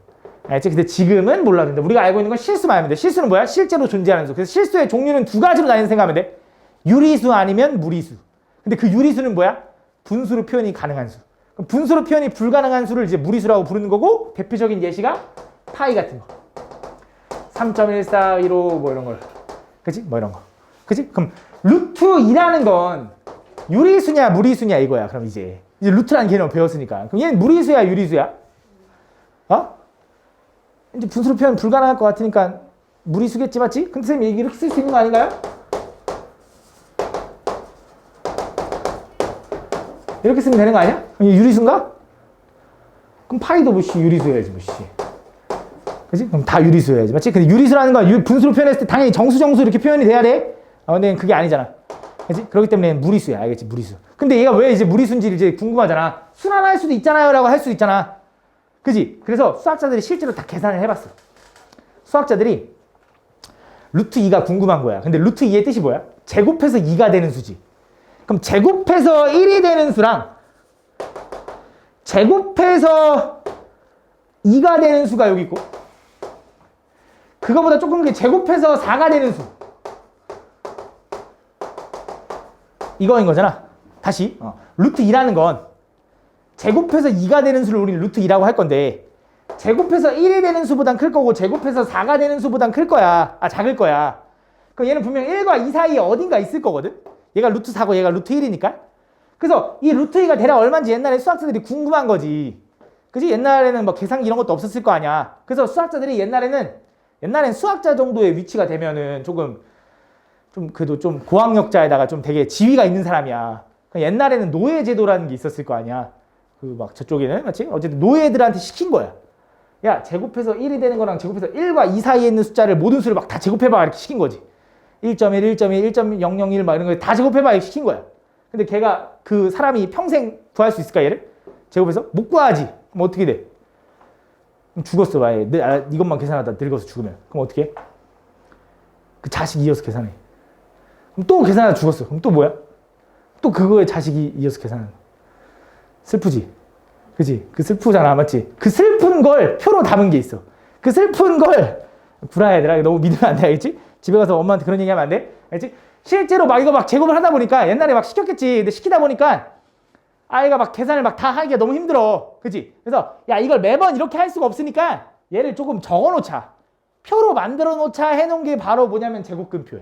알지? 근데 지금은 몰라도 된다. 우리가 알고 있는 건 실수만 하면 돼. 실수는 뭐야? 실제로 존재하는 수. 그래서 실수의 종류는 2가지로 나뉘는 생각하면 돼. 유리수 아니면 무리수. 근데 그 유리수는 뭐야? 분수로 표현이 가능한 수. 그럼 분수로 표현이 불가능한 수를 이제 무리수라고 부르는 거고, 대표적인 예시가 파이 같은 거. 3.1415 뭐 이런 걸. 그치? 뭐 이런 거. 그치? 그럼 루트 2라는 건 유리수냐 무리수냐 이거야. 그럼 이제 루트라는 개념을 배웠으니까. 그럼 얘는 무리수야 유리수야? 이제 분수로 표현 불가능할 것 같으니까 무리수겠지, 맞지? 근데 선생님 이렇게 쓸 수 있는 거 아닌가요? 이렇게 쓰면 되는 거 아니야? 유리수인가? 그럼 파이도 뭐 유리수여야지 뭐 그치? 그럼 다 유리수여야지, 맞지? 근데 유리수라는 건 분수로 표현했을 때 당연히 정수 이렇게 표현이 돼야 돼. 근데 그게 아니잖아. 그렇지? 그렇기 때문에 무리수야. 알겠지? 무리수. 근데 얘가 왜 이제 무리수인지 이제 궁금하잖아. 순환할 수도 있잖아요. 라고 할 수 있잖아. 그지? 그래서 수학자들이 실제로 다 계산을 해봤어. 수학자들이 루트 2가 궁금한 거야. 근데 루트 2의 뜻이 뭐야? 제곱해서 2가 되는 수지. 그럼 제곱해서 1이 되는 수랑 제곱해서 2가 되는 수가 여기 있고 그거보다 조금 더 제곱해서 4가 되는 수. 이거인 거잖아. 다시 루트 2라는 건 제곱해서 2가 되는 수를 우리는 루트 2라고 할 건데 제곱해서 1이 되는 수보단 클 거고 제곱해서 4가 되는 수보단 클 거야. 작을 거야. 그럼 얘는 분명 1과 2 사이에 어딘가 있을 거거든. 얘가 루트 4고 얘가 루트 1이니까. 그래서 이 루트 2가 대략 얼마인지 옛날에 수학자들이 궁금한 거지. 그지? 옛날에는 뭐 계산기 이런 것도 없었을 거 아니야. 그래서 수학자들이 옛날엔 수학자 정도의 위치가 되면은 좀 그래도 좀 고학력자에다가 좀 되게 지위가 있는 사람이야. 옛날에는 노예제도라는 게 있었을 거 아니야. 그 막 저쪽에는 맞지? 어쨌든 노예들한테 시킨 거야. 야, 제곱해서 1이 되는 거랑 제곱해서 1과 2 사이에 있는 숫자를 모든 수를 막 다 제곱해봐 이렇게 시킨 거지. 1.1, 1.1, 1.001 막 이런 거 다 제곱해봐 이렇게 시킨 거야. 근데 걔가 그 사람이 평생 구할 수 있을까 얘를? 제곱해서? 못 구하지. 그럼 어떻게 돼? 그럼 죽었어. 만약에 이것만 계산하다 늙어서 죽으면. 그럼 어떻게 해? 그 자식이 이어서 계산해. 그럼 또 계산하다 죽었어. 그럼 또 뭐야? 또 그거에 자식이 이어서 계산하는 거야. 슬프지? 그지? 그 슬프잖아. 맞지? 그 슬픈 걸 표로 담은 게 있어. 그 슬픈 걸 구라야 되라. 너무 믿으면 안 돼. 알겠지? 집에 가서 엄마한테 그런 얘기 하면 안 돼. 알겠지? 실제로 막 이거 막 제곱을 하다 보니까 옛날에 막 시켰겠지. 근데 시키다 보니까 아이가 막 계산을 막 다 하기가 너무 힘들어. 그치? 그래서 야 이걸 매번 이렇게 할 수가 없으니까 얘를 조금 적어 놓자. 표로 만들어 놓자 해놓은 게 바로 뭐냐면 제곱근표야.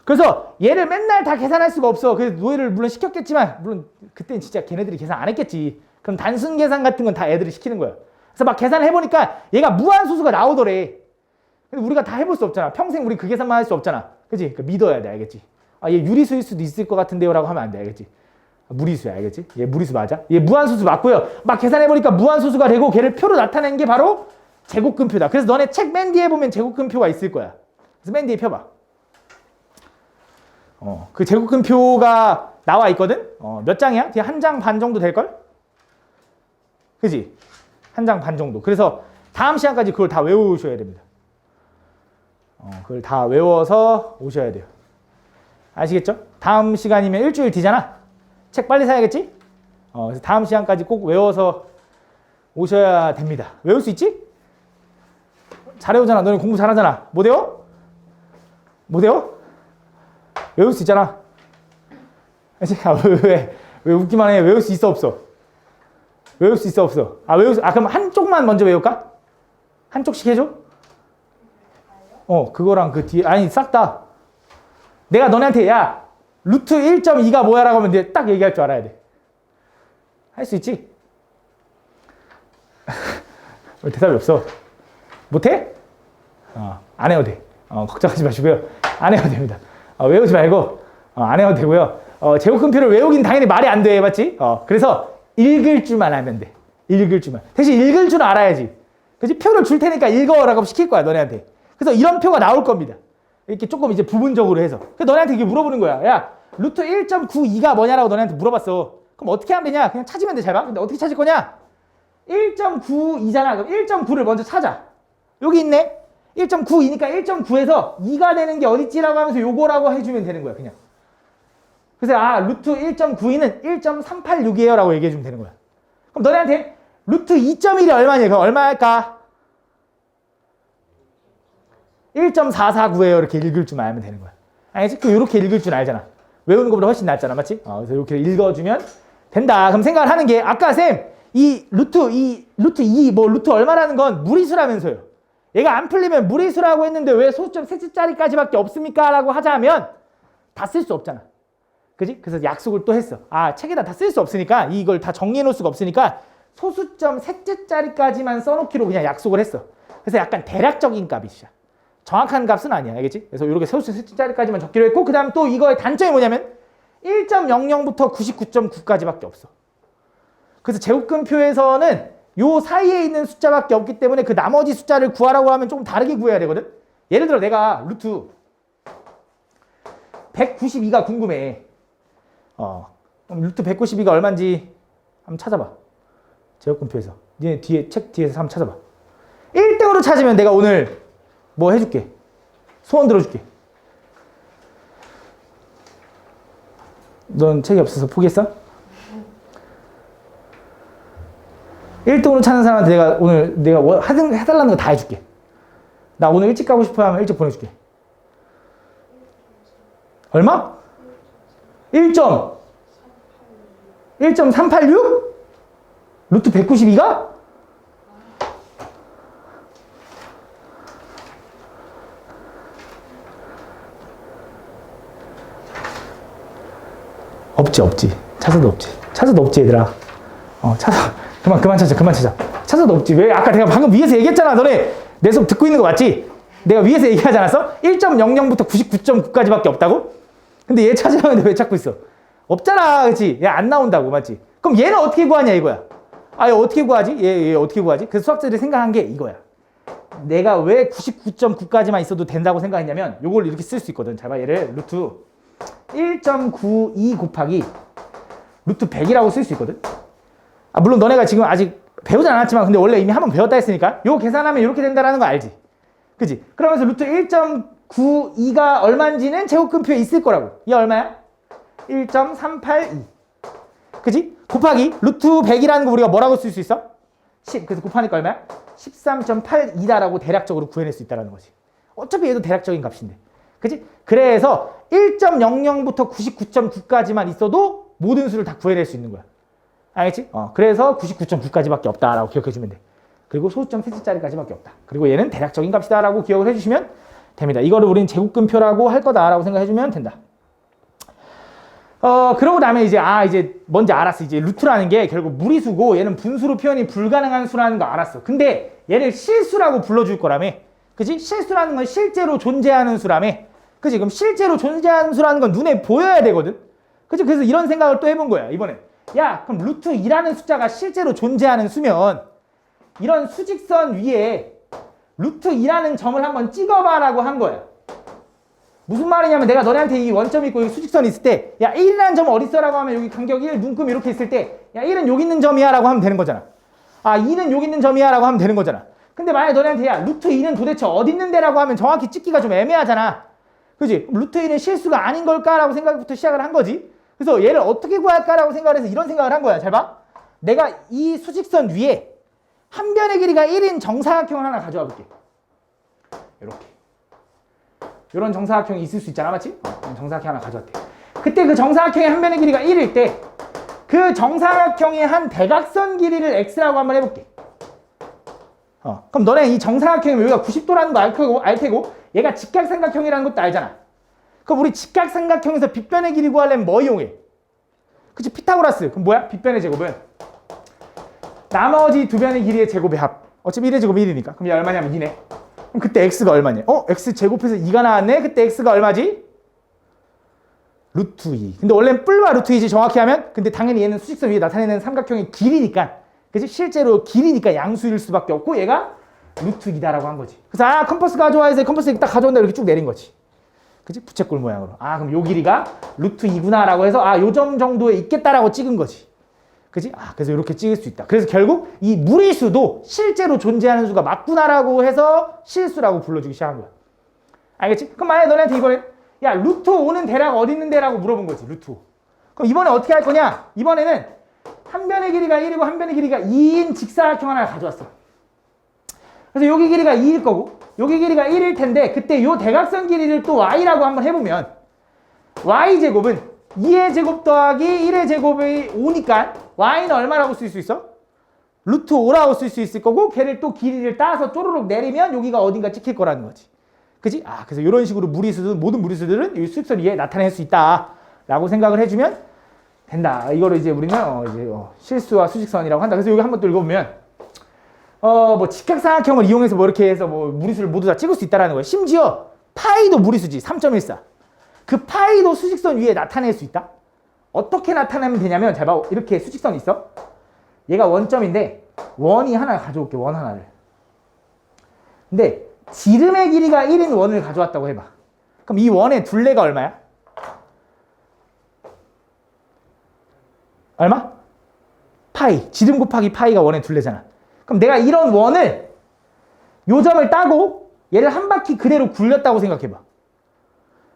그래서 얘를 맨날 다 계산할 수가 없어. 그래서 노예를 물론 시켰겠지만 물론 그때는 진짜 걔네들이 계산 안 했겠지. 그럼 단순 계산 같은 건 다 애들이 시키는 거야. 그래서 막 계산을 해보니까 얘가 무한소수가 나오더래. 근데 우리가 다 해볼 수 없잖아. 평생 우리 그 계산만 할 수 없잖아. 그치? 그러니까 믿어야 돼. 알겠지? 아, 얘 유리수일 수도 있을 것 같은데요 라고 하면 안 돼. 알겠지? 무리수야. 알겠지? 얘 무리수 맞아? 얘 무한소수 맞고요. 막 계산해보니까 무한소수가 되고 걔를 표로 나타낸 게 바로 제곱근표다. 그래서 너네 책 맨 뒤에 보면 제곱근표가 있을 거야. 그래서 맨 뒤에 펴봐. 그 제곱근표가 나와 있거든? 몇 장이야? 뒤에 한 장 반 정도 될걸? 그지? 한 장 반 정도. 그래서 다음 시간까지 그걸 다 외우셔야 됩니다. 그걸 다 외워서 오셔야 돼요. 아시겠죠? 다음 시간이면 일주일 뒤잖아? 책 빨리 사야겠지? 그래서 다음 시간까지 꼭 외워서 오셔야 됩니다. 외울 수 있지? 잘해오잖아. 너네 공부 잘하잖아. 못 외워? 못 외워? 외울 수 있잖아. 왜 웃기만 해? 외울 수 있어 없어? 외울 수 있어 없어? 그럼 한쪽만 먼저 외울까? 한쪽씩 해줘? 그거랑 그 뒤에 아니 싹 다. 내가 너네한테 야 루트 1.2가 뭐야 라고 하면 내가 딱 얘기할 줄 알아야 돼. 할 수 있지? 왜 대답이 없어? 못해? 안 해도 돼. 걱정하지 마시고요. 안 해도 됩니다. 외우지 말고 안 해도 되고요. 제곱근표를 외우긴 당연히 말이 안 돼. 맞지? 그래서 읽을 줄만 알면 돼. 읽을 줄만. 대신 읽을 줄 알아야지. 그치? 표를 줄 테니까 읽어라고 시킬 거야. 너네한테. 그래서 이런 표가 나올 겁니다. 이렇게 조금 이제 부분적으로 해서. 그래서 너네한테 이게 물어보는 거야. 야, 루트 1.92가 뭐냐라고 너네한테 물어봤어. 그럼 어떻게 하면 되냐? 그냥 찾으면 돼. 잘 봐. 근데 어떻게 찾을 거냐? 1.92잖아. 그럼 1.9를 먼저 찾아. 여기 있네. 1.92니까 1.9에서 2가 되는 게 어딨지라고 하면서 요거라고 해주면 되는 거야. 그냥. 그래서 루트 1.92는 1.386이에요 라고 얘기해주면 되는 거야. 그럼 너네한테 루트 2.1이 얼마냐? 그럼 얼마 할까? 1.449예요. 이렇게 읽을 줄만 알면 되는 거야. 알겠지? 이렇게 읽을 줄 알잖아. 외우는 것보다 훨씬 낫잖아. 맞지? 그래서 이렇게 읽어주면 된다. 그럼 생각을 하는 게 아까 쌤 이 루트 루트 얼마라는 건 무리수라면서요. 얘가 안 풀리면 무리수라고 했는데 왜 소수점 셋째 자리까지밖에 없습니까? 라고 하자면 다 쓸 수 없잖아. 그지? 그래서 약속을 또 했어. 책에다 다 쓸 수 없으니까 이걸 다 정리해 놓을 수가 없으니까 소수점 셋째 자리까지만 써놓기로 그냥 약속을 했어. 그래서 약간 대략적인 값이야. 정확한 값은 아니야. 알겠지? 그래서 이렇게 소수점 셋째 자리까지만 적기로 했고 그 다음 또 이거의 단점이 뭐냐면 1.00부터 99.9까지밖에 없어. 그래서 제곱근표에서는 요 사이에 있는 숫자밖에 없기 때문에 그 나머지 숫자를 구하라고 하면 조금 다르게 구해야 되거든. 예를 들어 내가 루트 192가 궁금해. 그럼 루트 192가 얼마인지 한번 찾아봐. 제곱근표에서. 니네 뒤에, 책 뒤에서 한번 찾아봐. 1등으로 찾으면 내가 오늘 뭐 해줄게. 소원 들어줄게. 넌 책이 없어서 포기했어? 1등으로 찾는 사람한테 내가 오늘 해달라는 거 다 해줄게. 나 오늘 일찍 가고 싶어 하면 일찍 보내줄게. 얼마? 1.386? 루트 192가? 없지. 찾아도 없지, 얘들아. 그만 찾아. 찾아도 없지. 왜? 아까 내가 방금 위에서 얘기했잖아. 너네 내 수업 듣고 있는 거 맞지? 내가 위에서 얘기하지 않았어? 1.00부터 99.9까지밖에 없다고? 근데 얘 찾으려는데 왜 찾고 있어? 없잖아, 그치? 얘 안 나온다고, 맞지? 그럼 얘는 어떻게 구하냐, 이거야. 얘 어떻게 구하지? 얘 어떻게 구하지? 그래서 수학자들이 생각한 게 이거야. 내가 왜 99.9까지만 있어도 된다고 생각했냐면 요걸 이렇게 쓸 수 있거든. 잘 봐, 얘를 루트 1.92 곱하기 루트 100이라고 쓸 수 있거든. 물론 너네가 지금 아직 배우진 않았지만 근데 원래 이미 한번 배웠다 했으니까 요 계산하면 이렇게 된다라는 거 알지? 그치? 그러면서 루트 1.92가 얼마인지는 제곱근표에 있을 거라고. 이게 얼마야? 1.382. 그치? 곱하기 루트 100이라는 거 우리가 뭐라고 쓸 수 있어? 10. 그래서 곱하니까 얼마야? 13.82다라고 대략적으로 구해낼 수 있다는 거지. 어차피 얘도 대략적인 값인데. 그치? 그래서 1.00부터 99.9까지만 있어도 모든 수를 다 구해낼 수 있는 거야. 알겠지? 그래서 99.9까지밖에 없다라고 기억해주면 돼. 그리고 소수점 셋째짜리까지밖에 없다. 그리고 얘는 대략적인 값이다라고 기억을 해주시면 됩니다. 이거를 우리는 제곱근표라고 할 거다라고 생각해주면 된다. 그러고 나면 이제 뭔지 알았어. 이제 루트라는 게 결국 무리수고 얘는 분수로 표현이 불가능한 수라는 거 알았어. 근데 얘를 실수라고 불러줄 거라며. 그치? 실수라는 건 실제로 존재하는 수라며. 그치? 그럼 실제로 존재하는 수라는 건 눈에 보여야 되거든. 그치? 그래서 이런 생각을 또 해본 거야, 이번엔. 야, 그럼 루트 2라는 숫자가 실제로 존재하는 수면 이런 수직선 위에 루트 2라는 점을 한번 찍어봐라고 한 거야. 무슨 말이냐면 내가 너네한테 이 원점이 있고 여기 수직선이 있을 때 야, 1이라는 점은 어디 있어라고 하면 여기 간격 1, 눈금 이렇게 있을 때 야, 1은 여기 있는 점이야 라고 하면 되는 거잖아. 2는 여기 있는 점이야 라고 하면 되는 거잖아. 근데 만약에 너네한테 야, 루트 2는 도대체 어디 있는데 라고 하면 정확히 찍기가 좀 애매하잖아. 그지? 루트 2는 실수가 아닌 걸까라고 생각부터 시작을 한 거지. 그래서 얘를 어떻게 구할까라고 생각을 해서 이런 생각을 한 거야. 잘 봐. 내가 이 수직선 위에 한 변의 길이가 1인 정사각형을 하나 가져와 볼게. 이렇게. 이런 정사각형이 있을 수 있잖아. 맞지? 정사각형 하나 가져왔대. 그때 그 정사각형의 한 변의 길이가 1일 때 그 정사각형의 한 대각선 길이를 x라고 한번 해볼게. 그럼 너네 이 정사각형이 여기가 90도라는 거 알 테고 얘가 직각삼각형이라는 것도 알잖아. 그럼 우리 직각삼각형에서 빗변의 길이 구하려면 뭐 이용해? 그치? 피타고라스. 그럼 뭐야? 빗변의 제곱은 나머지 두 변의 길이의 제곱의 합. 어차피 1의 제곱이 1이니까. 그럼 얘 얼마냐면 2네. 그럼 그때 x가 얼마냐? x 제곱해서 2가 나왔네? 그때 x가 얼마지? 루트 2. 근데 원래는 뿔과 루트 2지 정확히 하면. 근데 당연히 얘는 수직선 위에 나타내는 삼각형의 길이니까. 그치? 실제로 길이니까 양수일 수밖에 없고 얘가 루트 2다라고 한 거지. 그래서 컴퍼스 가져와야지. 컴퍼스 딱 가져온다 이렇게 쭉 내린 거지. 그치? 부채꼴 모양으로. 그럼 요 길이가 루트 2구나 라고 해서 요 점 정도에 있겠다라고 찍은 거지. 그치? 그래서 이렇게 찍을 수 있다. 그래서 결국 이 무리수도 실제로 존재하는 수가 맞구나라고 해서 실수라고 불러주기 시작한 거야. 알겠지? 그럼 만약에 너네한테 이번에 야, 루트 5는 대략 어디 있는데? 라고 물어본 거지. 루트 5. 그럼 이번에 어떻게 할 거냐? 이번에는 한 변의 길이가 1이고 한 변의 길이가 2인 직사각형 하나 가져왔어. 그래서 여기 길이가 2일 거고 여기 길이가 1일 텐데 그때 요 대각선 길이를 또 y라고 한번 해보면 y제곱은 2의 제곱 더하기 1의 제곱이 5니까 y는 얼마라고 쓸 수 있어? 루트 5라고 쓸 수 있을 거고 걔를 또 길이를 따서 쪼르륵 내리면 여기가 어딘가 찍힐 거라는 거지. 그치? 그래서 이런 식으로 모든 무리수들은 이 수직선 위에 나타낼 수 있다 라고 생각을 해주면 된다. 이거를 이제 우리는 실수와 수직선이라고 한다. 그래서 여기 한번 또 읽어보면 뭐 직각삼각형을 이용해서 뭐 이렇게 해서 뭐 무리수를 모두 다 찍을 수 있다라는 거예요. 심지어 파이도 무리수지. 3.14. 그 파이도 수직선 위에 나타낼 수 있다. 어떻게 나타내면 되냐면 잘 봐. 이렇게 수직선이 있어. 얘가 원점인데 원이 하나 가져올게. 원 하나를. 근데 지름의 길이가 1인 원을 가져왔다고 해봐. 그럼 이 원의 둘레가 얼마야? 얼마? 파이. 지름 곱하기 파이가 원의 둘레잖아. 그럼 내가 이런 원을 요 점을 따고 얘를 한 바퀴 그대로 굴렸다고 생각해봐.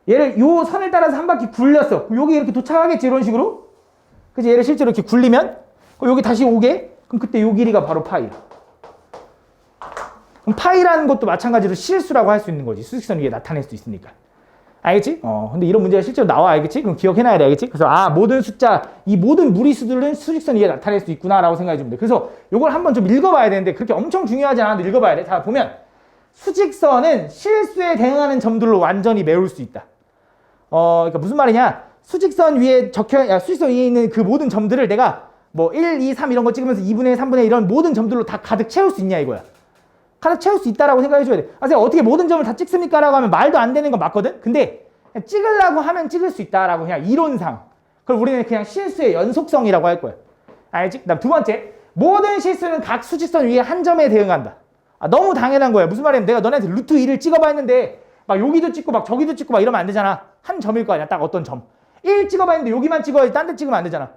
얘를 요 선을 따라서 한 바퀴 굴렸어. 그럼 여기 이렇게 도착하겠지, 이런 식으로. 그치? 얘를 실제로 이렇게 굴리면 그럼 여기 다시 오게. 그럼 그때 요 길이가 바로 파이야. 그럼 파이라는 것도 마찬가지로 실수라고 할 수 있는 거지. 수직선 위에 나타낼 수 있으니까. 알겠지? 근데 이런 문제가 실제로 나와. 알겠지? 그럼 기억해놔야 돼. 알겠지? 그래서 모든 숫자, 이 모든 무리수들은 수직선 위에 나타낼 수 있구나라고 생각해주면 돼. 그래서 이걸 한번 좀 읽어봐야 되는데 그렇게 엄청 중요하지 않아도 읽어봐야 돼. 자, 보면 수직선은 실수에 대응하는 점들로 완전히 메울 수 있다. 그러니까 무슨 말이냐? 수직선 위에 수직선 위에 있는 그 모든 점들을 내가 뭐 1, 2, 3 이런 거 찍으면서 2분의 1, 3분의 1 이런 모든 점들로 다 가득 채울 수 있냐 이거야. 가득 채울 수 있다라고 생각해줘야 돼. 제가 어떻게 모든 점을 다 찍습니까? 라고 하면 말도 안 되는 건 맞거든? 근데 그냥 찍으려고 하면 찍을 수 있다라고 그냥 이론상. 그걸 우리는 그냥 실수의 연속성이라고 할 거야. 알지? 그다음 두 번째, 모든 실수는 각 수직선 위에 한 점에 대응한다. 너무 당연한 거야. 무슨 말이냐면 내가 너네한테 루트 2를 찍어봤는데 막 여기도 찍고 막 저기도 찍고 막 이러면 안 되잖아. 한 점일 거 아니야. 딱 어떤 점. 1 찍어봤는데 여기만 찍어야지 딴 데 찍으면 안 되잖아.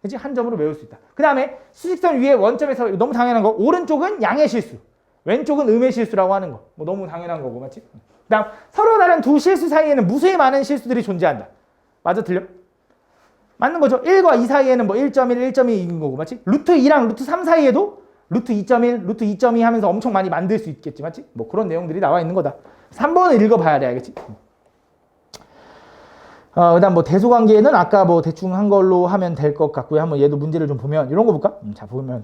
그치? 한 점으로 외울 수 있다. 그 다음에 수직선 위에 원점에서 너무 당연한 거. 오른쪽은 양의 실수. 왼쪽은 음의 실수라고 하는 거. 뭐 너무 당연한 거고. 맞지? 그 다음 서로 다른 두 실수 사이에는 무수히 많은 실수들이 존재한다. 맞아? 틀려? 맞는 거죠. 1과 2 사이에는 뭐 1.1, 1.2인 거고. 맞지? 루트 2랑 루트 3 사이에도 루트 2.1, 루트 2.2 하면서 엄청 많이 만들 수 있겠지. 맞지? 뭐 그런 내용들이 나와 있는 거다. 3번을 읽어봐야 돼. 알겠지? 그 다음 뭐 대소관계는 아까 뭐 대충 한 걸로 하면 될 것 같고요. 한번 얘도 문제를 좀 보면 이런 거 볼까? 자, 보면.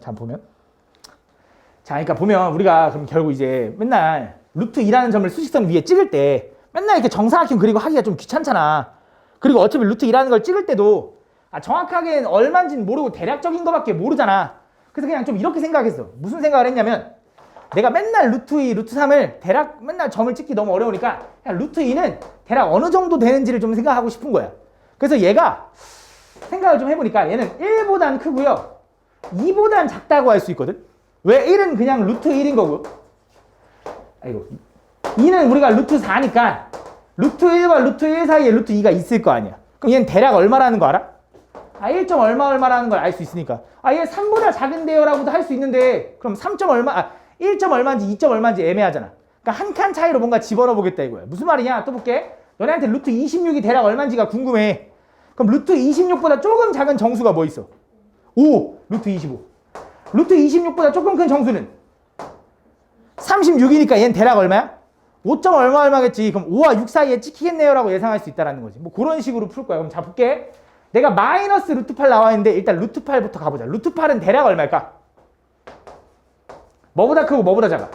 자, 그러니까 보면 우리가 그럼 결국 이제 맨날 루트 2라는 점을 수직선 위에 찍을 때 맨날 이렇게 정사각형 그리고 하기가 좀 귀찮잖아. 그리고 어차피 루트 2라는 걸 찍을 때도 정확하게 얼마인지는 모르고 대략적인 거밖에 모르잖아. 그래서 그냥 좀 이렇게 생각했어. 무슨 생각을 했냐면 내가 맨날 루트 2, 루트 3을 대략 맨날 점을 찍기 너무 어려우니까 그냥 루트 2는 대략 어느 정도 되는지를 좀 생각하고 싶은 거야. 그래서 얘가 생각을 좀 해보니까 얘는 1보단 크고요. 2보단 작다고 할 수 있거든. 왜? 1은 그냥 루트 1인 거고. 아이고. 2는 우리가 루트 4니까 루트 1과 루트 1 사이에 루트 2가 있을 거 아니야. 그럼 얘는 대략 얼마라는 거 알아? 1점 얼마라는 걸 알 수 있으니까. 얘 3보다 작은데요 라고도 할 수 있는데 그럼 3점 얼마, 1점 얼마인지 2점 얼마인지 애매하잖아. 그러니까 한 칸 차이로 뭔가 집어넣어 보겠다 이거야. 무슨 말이냐? 또 볼게. 너네한테 루트 26이 대략 얼마인지가 궁금해. 그럼 루트 26보다 조금 작은 정수가 뭐 있어? 5, 루트 25. 루트 26보다 조금 큰 정수는 36이니까 얘는 대략 얼마야? 5점 얼마겠지. 그럼 5와 6 사이에 찍히겠네요 라고 예상할 수 있다는 거지. 뭐 그런 식으로 풀 거야. 그럼 자 볼게. 내가 마이너스 루트 8 나와 있는데 일단 루트 8부터 가보자. 루트 8은 대략 얼마일까? 뭐보다 크고 뭐보다 작아?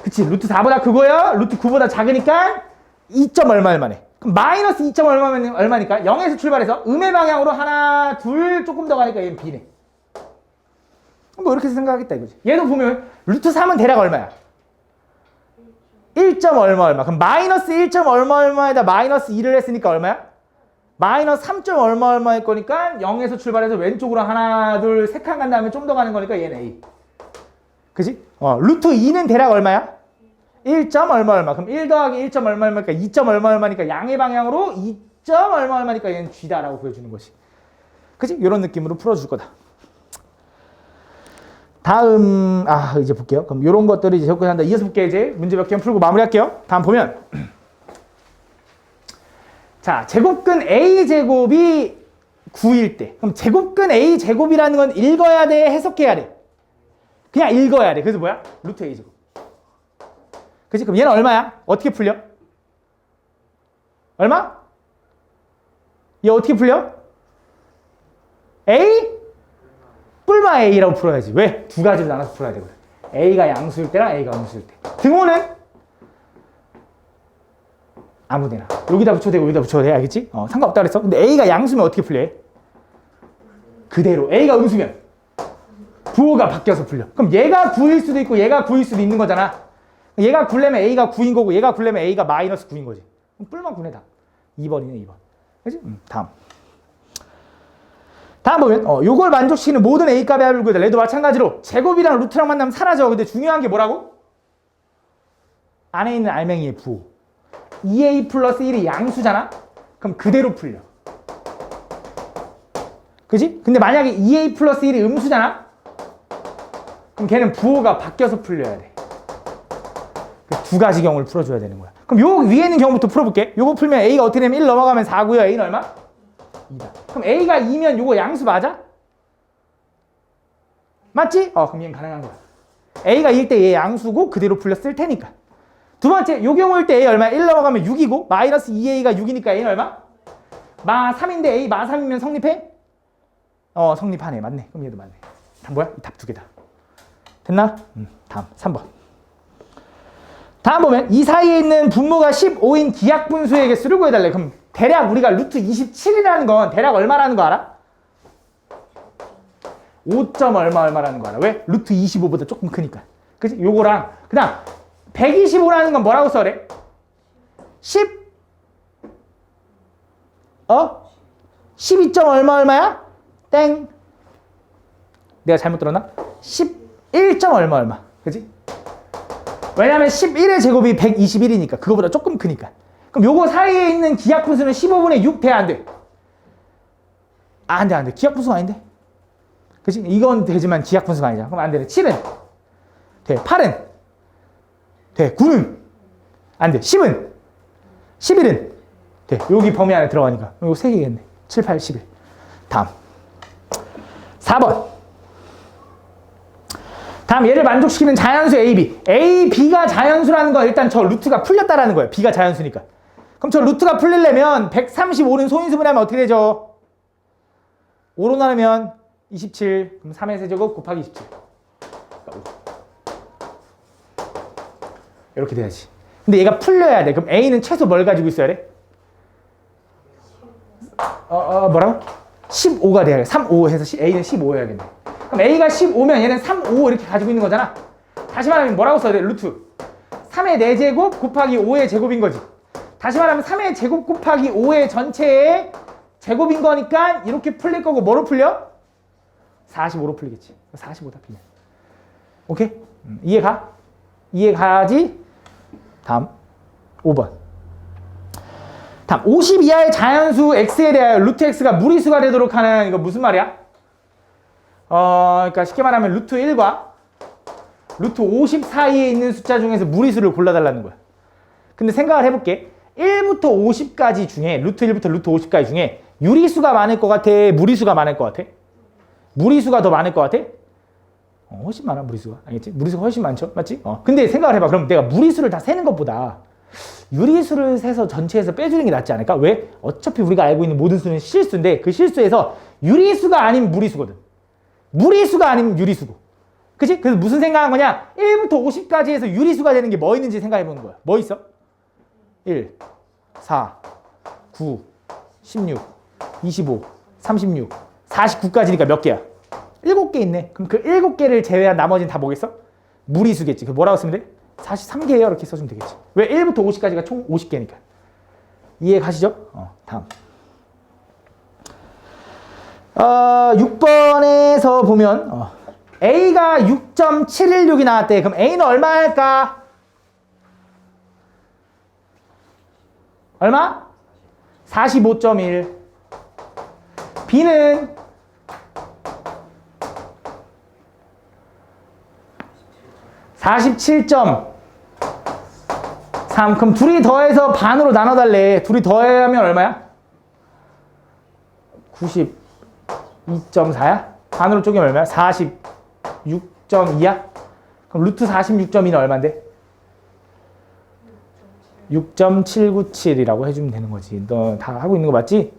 그치, 루트 4보다 크고요. 루트 9보다 작으니까 2점 얼마에. 그럼 마이너스 2점 얼마니까 0에서 출발해서 음의 방향으로 하나, 둘 조금 더 가니까 얘는 B네. 뭐 이렇게 생각하겠다 이거지. 얘도 보면 루트 3은 대략 얼마야? 1점 얼마. 그럼 마이너스 1점 얼마에다 마이너스 2를 했으니까 얼마야? 마이너스 3점 얼마일 거니까 0에서 출발해서 왼쪽으로 하나, 둘, 세 칸 간 다음에 좀 더 가는 거니까 얘는 A. 그치? 루트 2는 대략 얼마야? 1점 얼마. 그럼 1 더하기 1점 얼마니까 2점 얼마니까 양의 방향으로 2점 얼마니까 얘는 G다라고 보여주는 것이. 그치? 이런 느낌으로 풀어줄 거다. 다음, 이제 볼게요. 그럼 이런 것들을 이제 적고 한다. 이어서 볼게요. 이제 문제 몇 개 풀고 마무리할게요. 다음 보면. 자, 제곱근 A제곱이 9일 때. 그럼 제곱근 A제곱이라는 건 읽어야 돼? 해석해야 돼? 그냥 읽어야 돼. 그래서 뭐야? 루트 A제곱. 그치? 그럼 얘는 얼마야? 어떻게 풀려? 얼마? 얘 어떻게 풀려? A? 뿔마 A라고 풀어야지. 왜? 두 가지로 나눠서 풀어야 되거든. A가 양수일 때랑 A가 음수일 때. 등호는? 아무데나. 여기다 붙여도 되고 여기다 붙여도 돼. 알겠지? 상관없다 그랬어. 근데 A가 양수면 어떻게 풀려? 그대로. A가 음수면 부호가 바뀌어서 풀려. 그럼 얘가 9일 수도 있고 얘가 9일 수도 있는 거잖아. 얘가 9려면 A가 9인 거고 얘가 9려면 A가 마이너스 9인 거지. 그럼 뿔만 9네 다. 2번이네 2번. 그치? 다음 보면 요걸 만족시키는 모든 A값의 합을 구해달라. 얘도 마찬가지로 제곱이랑 루트랑 만나면 사라져. 근데 중요한 게 뭐라고? 안에 있는 알맹이의 부호. 2A 플러스 1이 양수잖아? 그럼 그대로 풀려. 그지? 근데 만약에 2a 플러스 1이 음수잖아? 그럼 걔는 부호가 바뀌어서 풀려야 돼. 두 가지 경우를 풀어줘야 되는 거야. 그럼 요 위에 있는 경우부터 풀어볼게. 요거 풀면 a가 어떻게 되면 1 넘어가면 4고요. a는 얼마? 2다. 그럼 a가 2면 요거 양수 맞아? 맞지? 그럼 얘는 가능한 거야. a가 2일 때 얘 양수고 그대로 풀려 쓸 테니까. 두 번째, 요 경우일 때 a 얼마야? 1 넘어가면 6이고 마이너스 2a가 6이니까 a는 얼마? 마 3인데 a 마 3이면 성립해? 성립하네. 맞네. 그럼 얘도 맞네. 답 뭐야? 이 답 두 개다. 됐나? 다음 3번. 다음 보면 이 사이에 있는 분모가 15인 기하분수의 개수를 구해달래. 그럼 대략 우리가 루트 27이라는 건 대략 얼마라는 거 알아? 5점 얼마라는 거 알아? 왜? 루트 25보다 조금 크니까. 그치? 요거랑 그다음 125라는 건 뭐라고 써래? 10 12점 얼마야? 땡. 내가 잘못 들었나? 11점 얼마. 그치? 왜냐면 11의 제곱이 121이니까 그거보다 조금 크니까. 그럼 요거 사이에 있는 기하분수는 15분의 6 돼? 안 돼? 안 돼. 기하분수가 아닌데? 그치? 이건 되지만 기하분수가 아니잖아. 그럼 안 돼. 7은 돼. 8은 돼. 9는 안 돼. 10은 11은 돼. 여기 범위 안에 들어가니까. 이거 3개겠네. 7, 8, 11. 다음 4번. 다음 얘를 만족시키는 자연수 AB. AB가 자연수라는 건 일단 저 루트가 풀렸다라는 거예요. B가 자연수니까. 그럼 저 루트가 풀리려면 135는 소인수분해하면 어떻게 되죠? 5로 나누면 27. 그럼 3의 세제곱 곱하기 27. 이렇게 돼야지. 근데 얘가 풀려야 돼. 그럼 A는 최소 뭘 가지고 있어야 돼? 뭐라고? 15가 돼야 돼. 3, 5 해서 A는 15 해야겠네. 그럼 A가 15면 얘는 3, 5 이렇게 가지고 있는 거잖아. 다시 말하면 뭐라고 써야 돼? 루트 3의 4제곱 곱하기 5의 제곱인 거지. 다시 말하면 3의 제곱 곱하기 5의 전체의 제곱인 거니까 이렇게 풀릴 거고 뭐로 풀려? 45로 풀리겠지. 45다 풀려. 오케이? 이해가? 이해가지? 다음 5번. 다음 50 이하의 자연수 x에 대하여 루트 x가 무리수가 되도록 하는 이거 무슨 말이야? 그러니까 쉽게 말하면 루트 1과 루트 50 사이에 있는 숫자 중에서 무리수를 골라달라는 거야. 근데 생각을 해볼게. 1부터 50까지 중에 루트 1부터 루트 50까지 중에 유리수가 많을 것 같아? 무리수가 많을 것 같아? 무리수가 더 많을 것 같아? 훨씬 많아 무리수가. 알겠지? 무리수가 훨씬 많죠? 맞지? 근데 생각을 해봐. 그럼 내가 무리수를 다 세는 것보다 유리수를 세서 전체에서 빼주는 게 낫지 않을까? 왜? 어차피 우리가 알고 있는 모든 수는 실수인데 그 실수에서 유리수가 아닌 무리수거든. 무리수가 아닌 유리수고. 그치? 그래서 무슨 생각한 거냐? 1부터 50까지 해서 유리수가 되는 게 뭐 있는지 생각해 보는 거야. 뭐 있어? 1, 4, 9, 16, 25, 36, 49까지니까 몇 개야? 7개 있네. 그럼 그 7개를 제외한 나머지는 다 뭐겠어? 무리수겠지. 그 뭐라고 쓰면 돼? 43개예요. 이렇게 써주면 되겠지. 왜? 1부터 50까지가 총 50개니까. 이해 가시죠? 다음. 6번에서 보면 A가 6.716이 나왔대. 그럼 A는 얼마일까? 얼마? 45.1. B는 47.3. 그럼 둘이 더해서 반으로 나눠달래. 둘이 더하면 얼마야? 92.4야? 반으로 쪼개면 얼마야? 46.2야? 그럼 루트 46.2는 얼마인데? 6.797이라고 해주면 되는 거지. 너 다 하고 있는 거 맞지?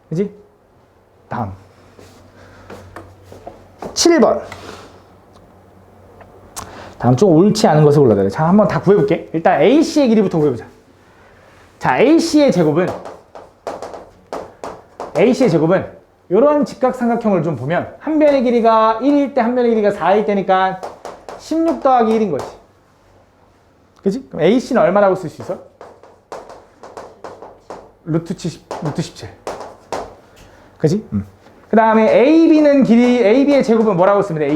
그지? 다음 7번. 다음 좀 옳지 않은 것을 골라달래. 자, 한번 다 구해볼게. 일단 AC의 길이부터 구해보자. 자, AC의 제곱은 이런 직각삼각형을 좀 보면 한 변의 길이가 1일 때 한 변의 길이가 4일 때니까 16 더하기 1인 거지. 그치? 그럼 AC는 얼마라고 쓸 수 있어? 루트 17. 그치? 그 다음에 AB의 제곱은 뭐라고 쓰면 돼?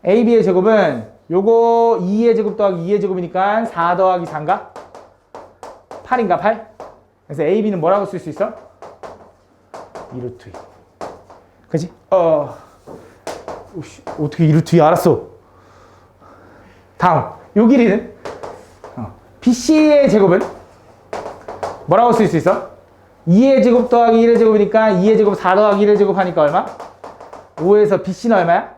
AB의 제곱은 요거 2의 제곱 더하기 2의 제곱이니까 4 더하기 4인가? 8인가 8? 그래서 AB는 뭐라고 쓸 수 있어? 2루트 2. 그지? 오씨, 어떻게 이 루트 2 알았어? 다음 요 길이는 BC의 제곱은 뭐라고 쓸 수 있어? 2의 제곱 더하기 1의 제곱이니까 2의 제곱 4 더하기 1의 제곱 하니까 얼마? 5에서 BC는 얼마야?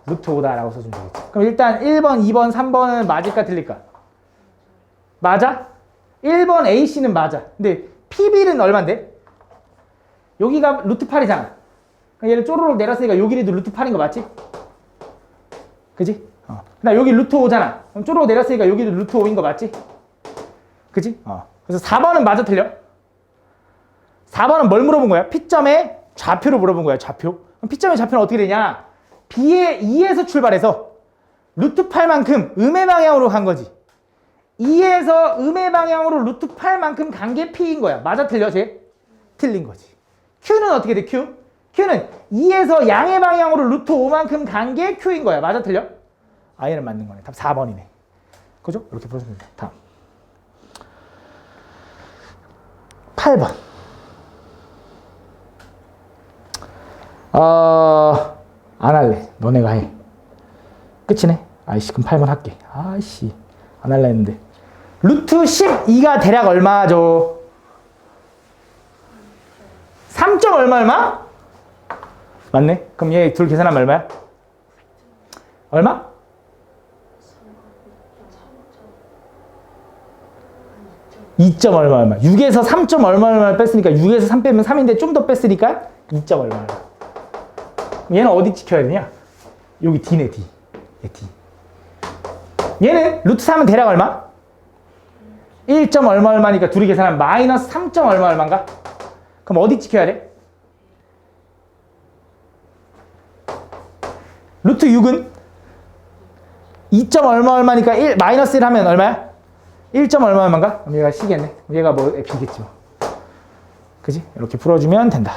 루트 5다 라고 써주면 되겠지. 그럼 일단 1번, 2번, 3번은 맞을까 틀릴까? 맞아? 1번 AC는 맞아. 근데 PB는 얼만데? 여기가 루트 8이잖아. 얘를 쪼르륵 내렸으니까 요 길이도 루트 8인 거 맞지? 그지? 나 여기 루트 5잖아. 그럼 쪼르륵 내렸으니까 여기도 루트 5인 거 맞지? 그지? 그래서 4번은 맞아 틀려? 4번은 뭘 물어본 거야? P점의 좌표를 물어본 거야. 좌표. 그럼 P점의 좌표는 어떻게 되냐? B의 2에서 출발해서 루트 8만큼 음의 방향으로 간 거지. 2에서 음의 방향으로 루트 8만큼 간 게 P인 거야. 맞아 틀려? 쟤? 틀린 거지. Q는 어떻게 돼? Q? Q는 2에서 양의 방향으로 루트 5만큼 간 게 Q인 거야. 맞아 틀려? 얘는 맞는 거네. 답 4번이네. 그죠? 이렇게 풀어주면 됩니다. 다음 8번. 안 할래. 너네가 해. 끝이네. 아이씨, 그럼 8번 할게. 아이씨, 안 할래 했는데. 루트 12가 대략 얼마죠? 3점 얼마? 맞네. 그럼 얘 둘 계산하면 얼마야? 얼마? 2점 얼마? 6에서 3점 얼마 뺐으니까 6에서 3 빼면 3인데 좀 더 뺐으니까 2점 얼마? 얘는 어디 지켜야 되냐? 여기 D네, D. 얘 D. 얘는 루트 3은 대략 얼마? 1점 얼마니까 둘이 계산하면 마이너스 3점 얼마인가? 그럼 어디 지켜야 돼? 루트 6은 2점 얼마니까 마이너스 1 하면 얼마야? 1점 얼마인가? 그럼 얘가 C겠네. 얘가 뭐 B겠지 뭐. 그지? 이렇게 풀어주면 된다.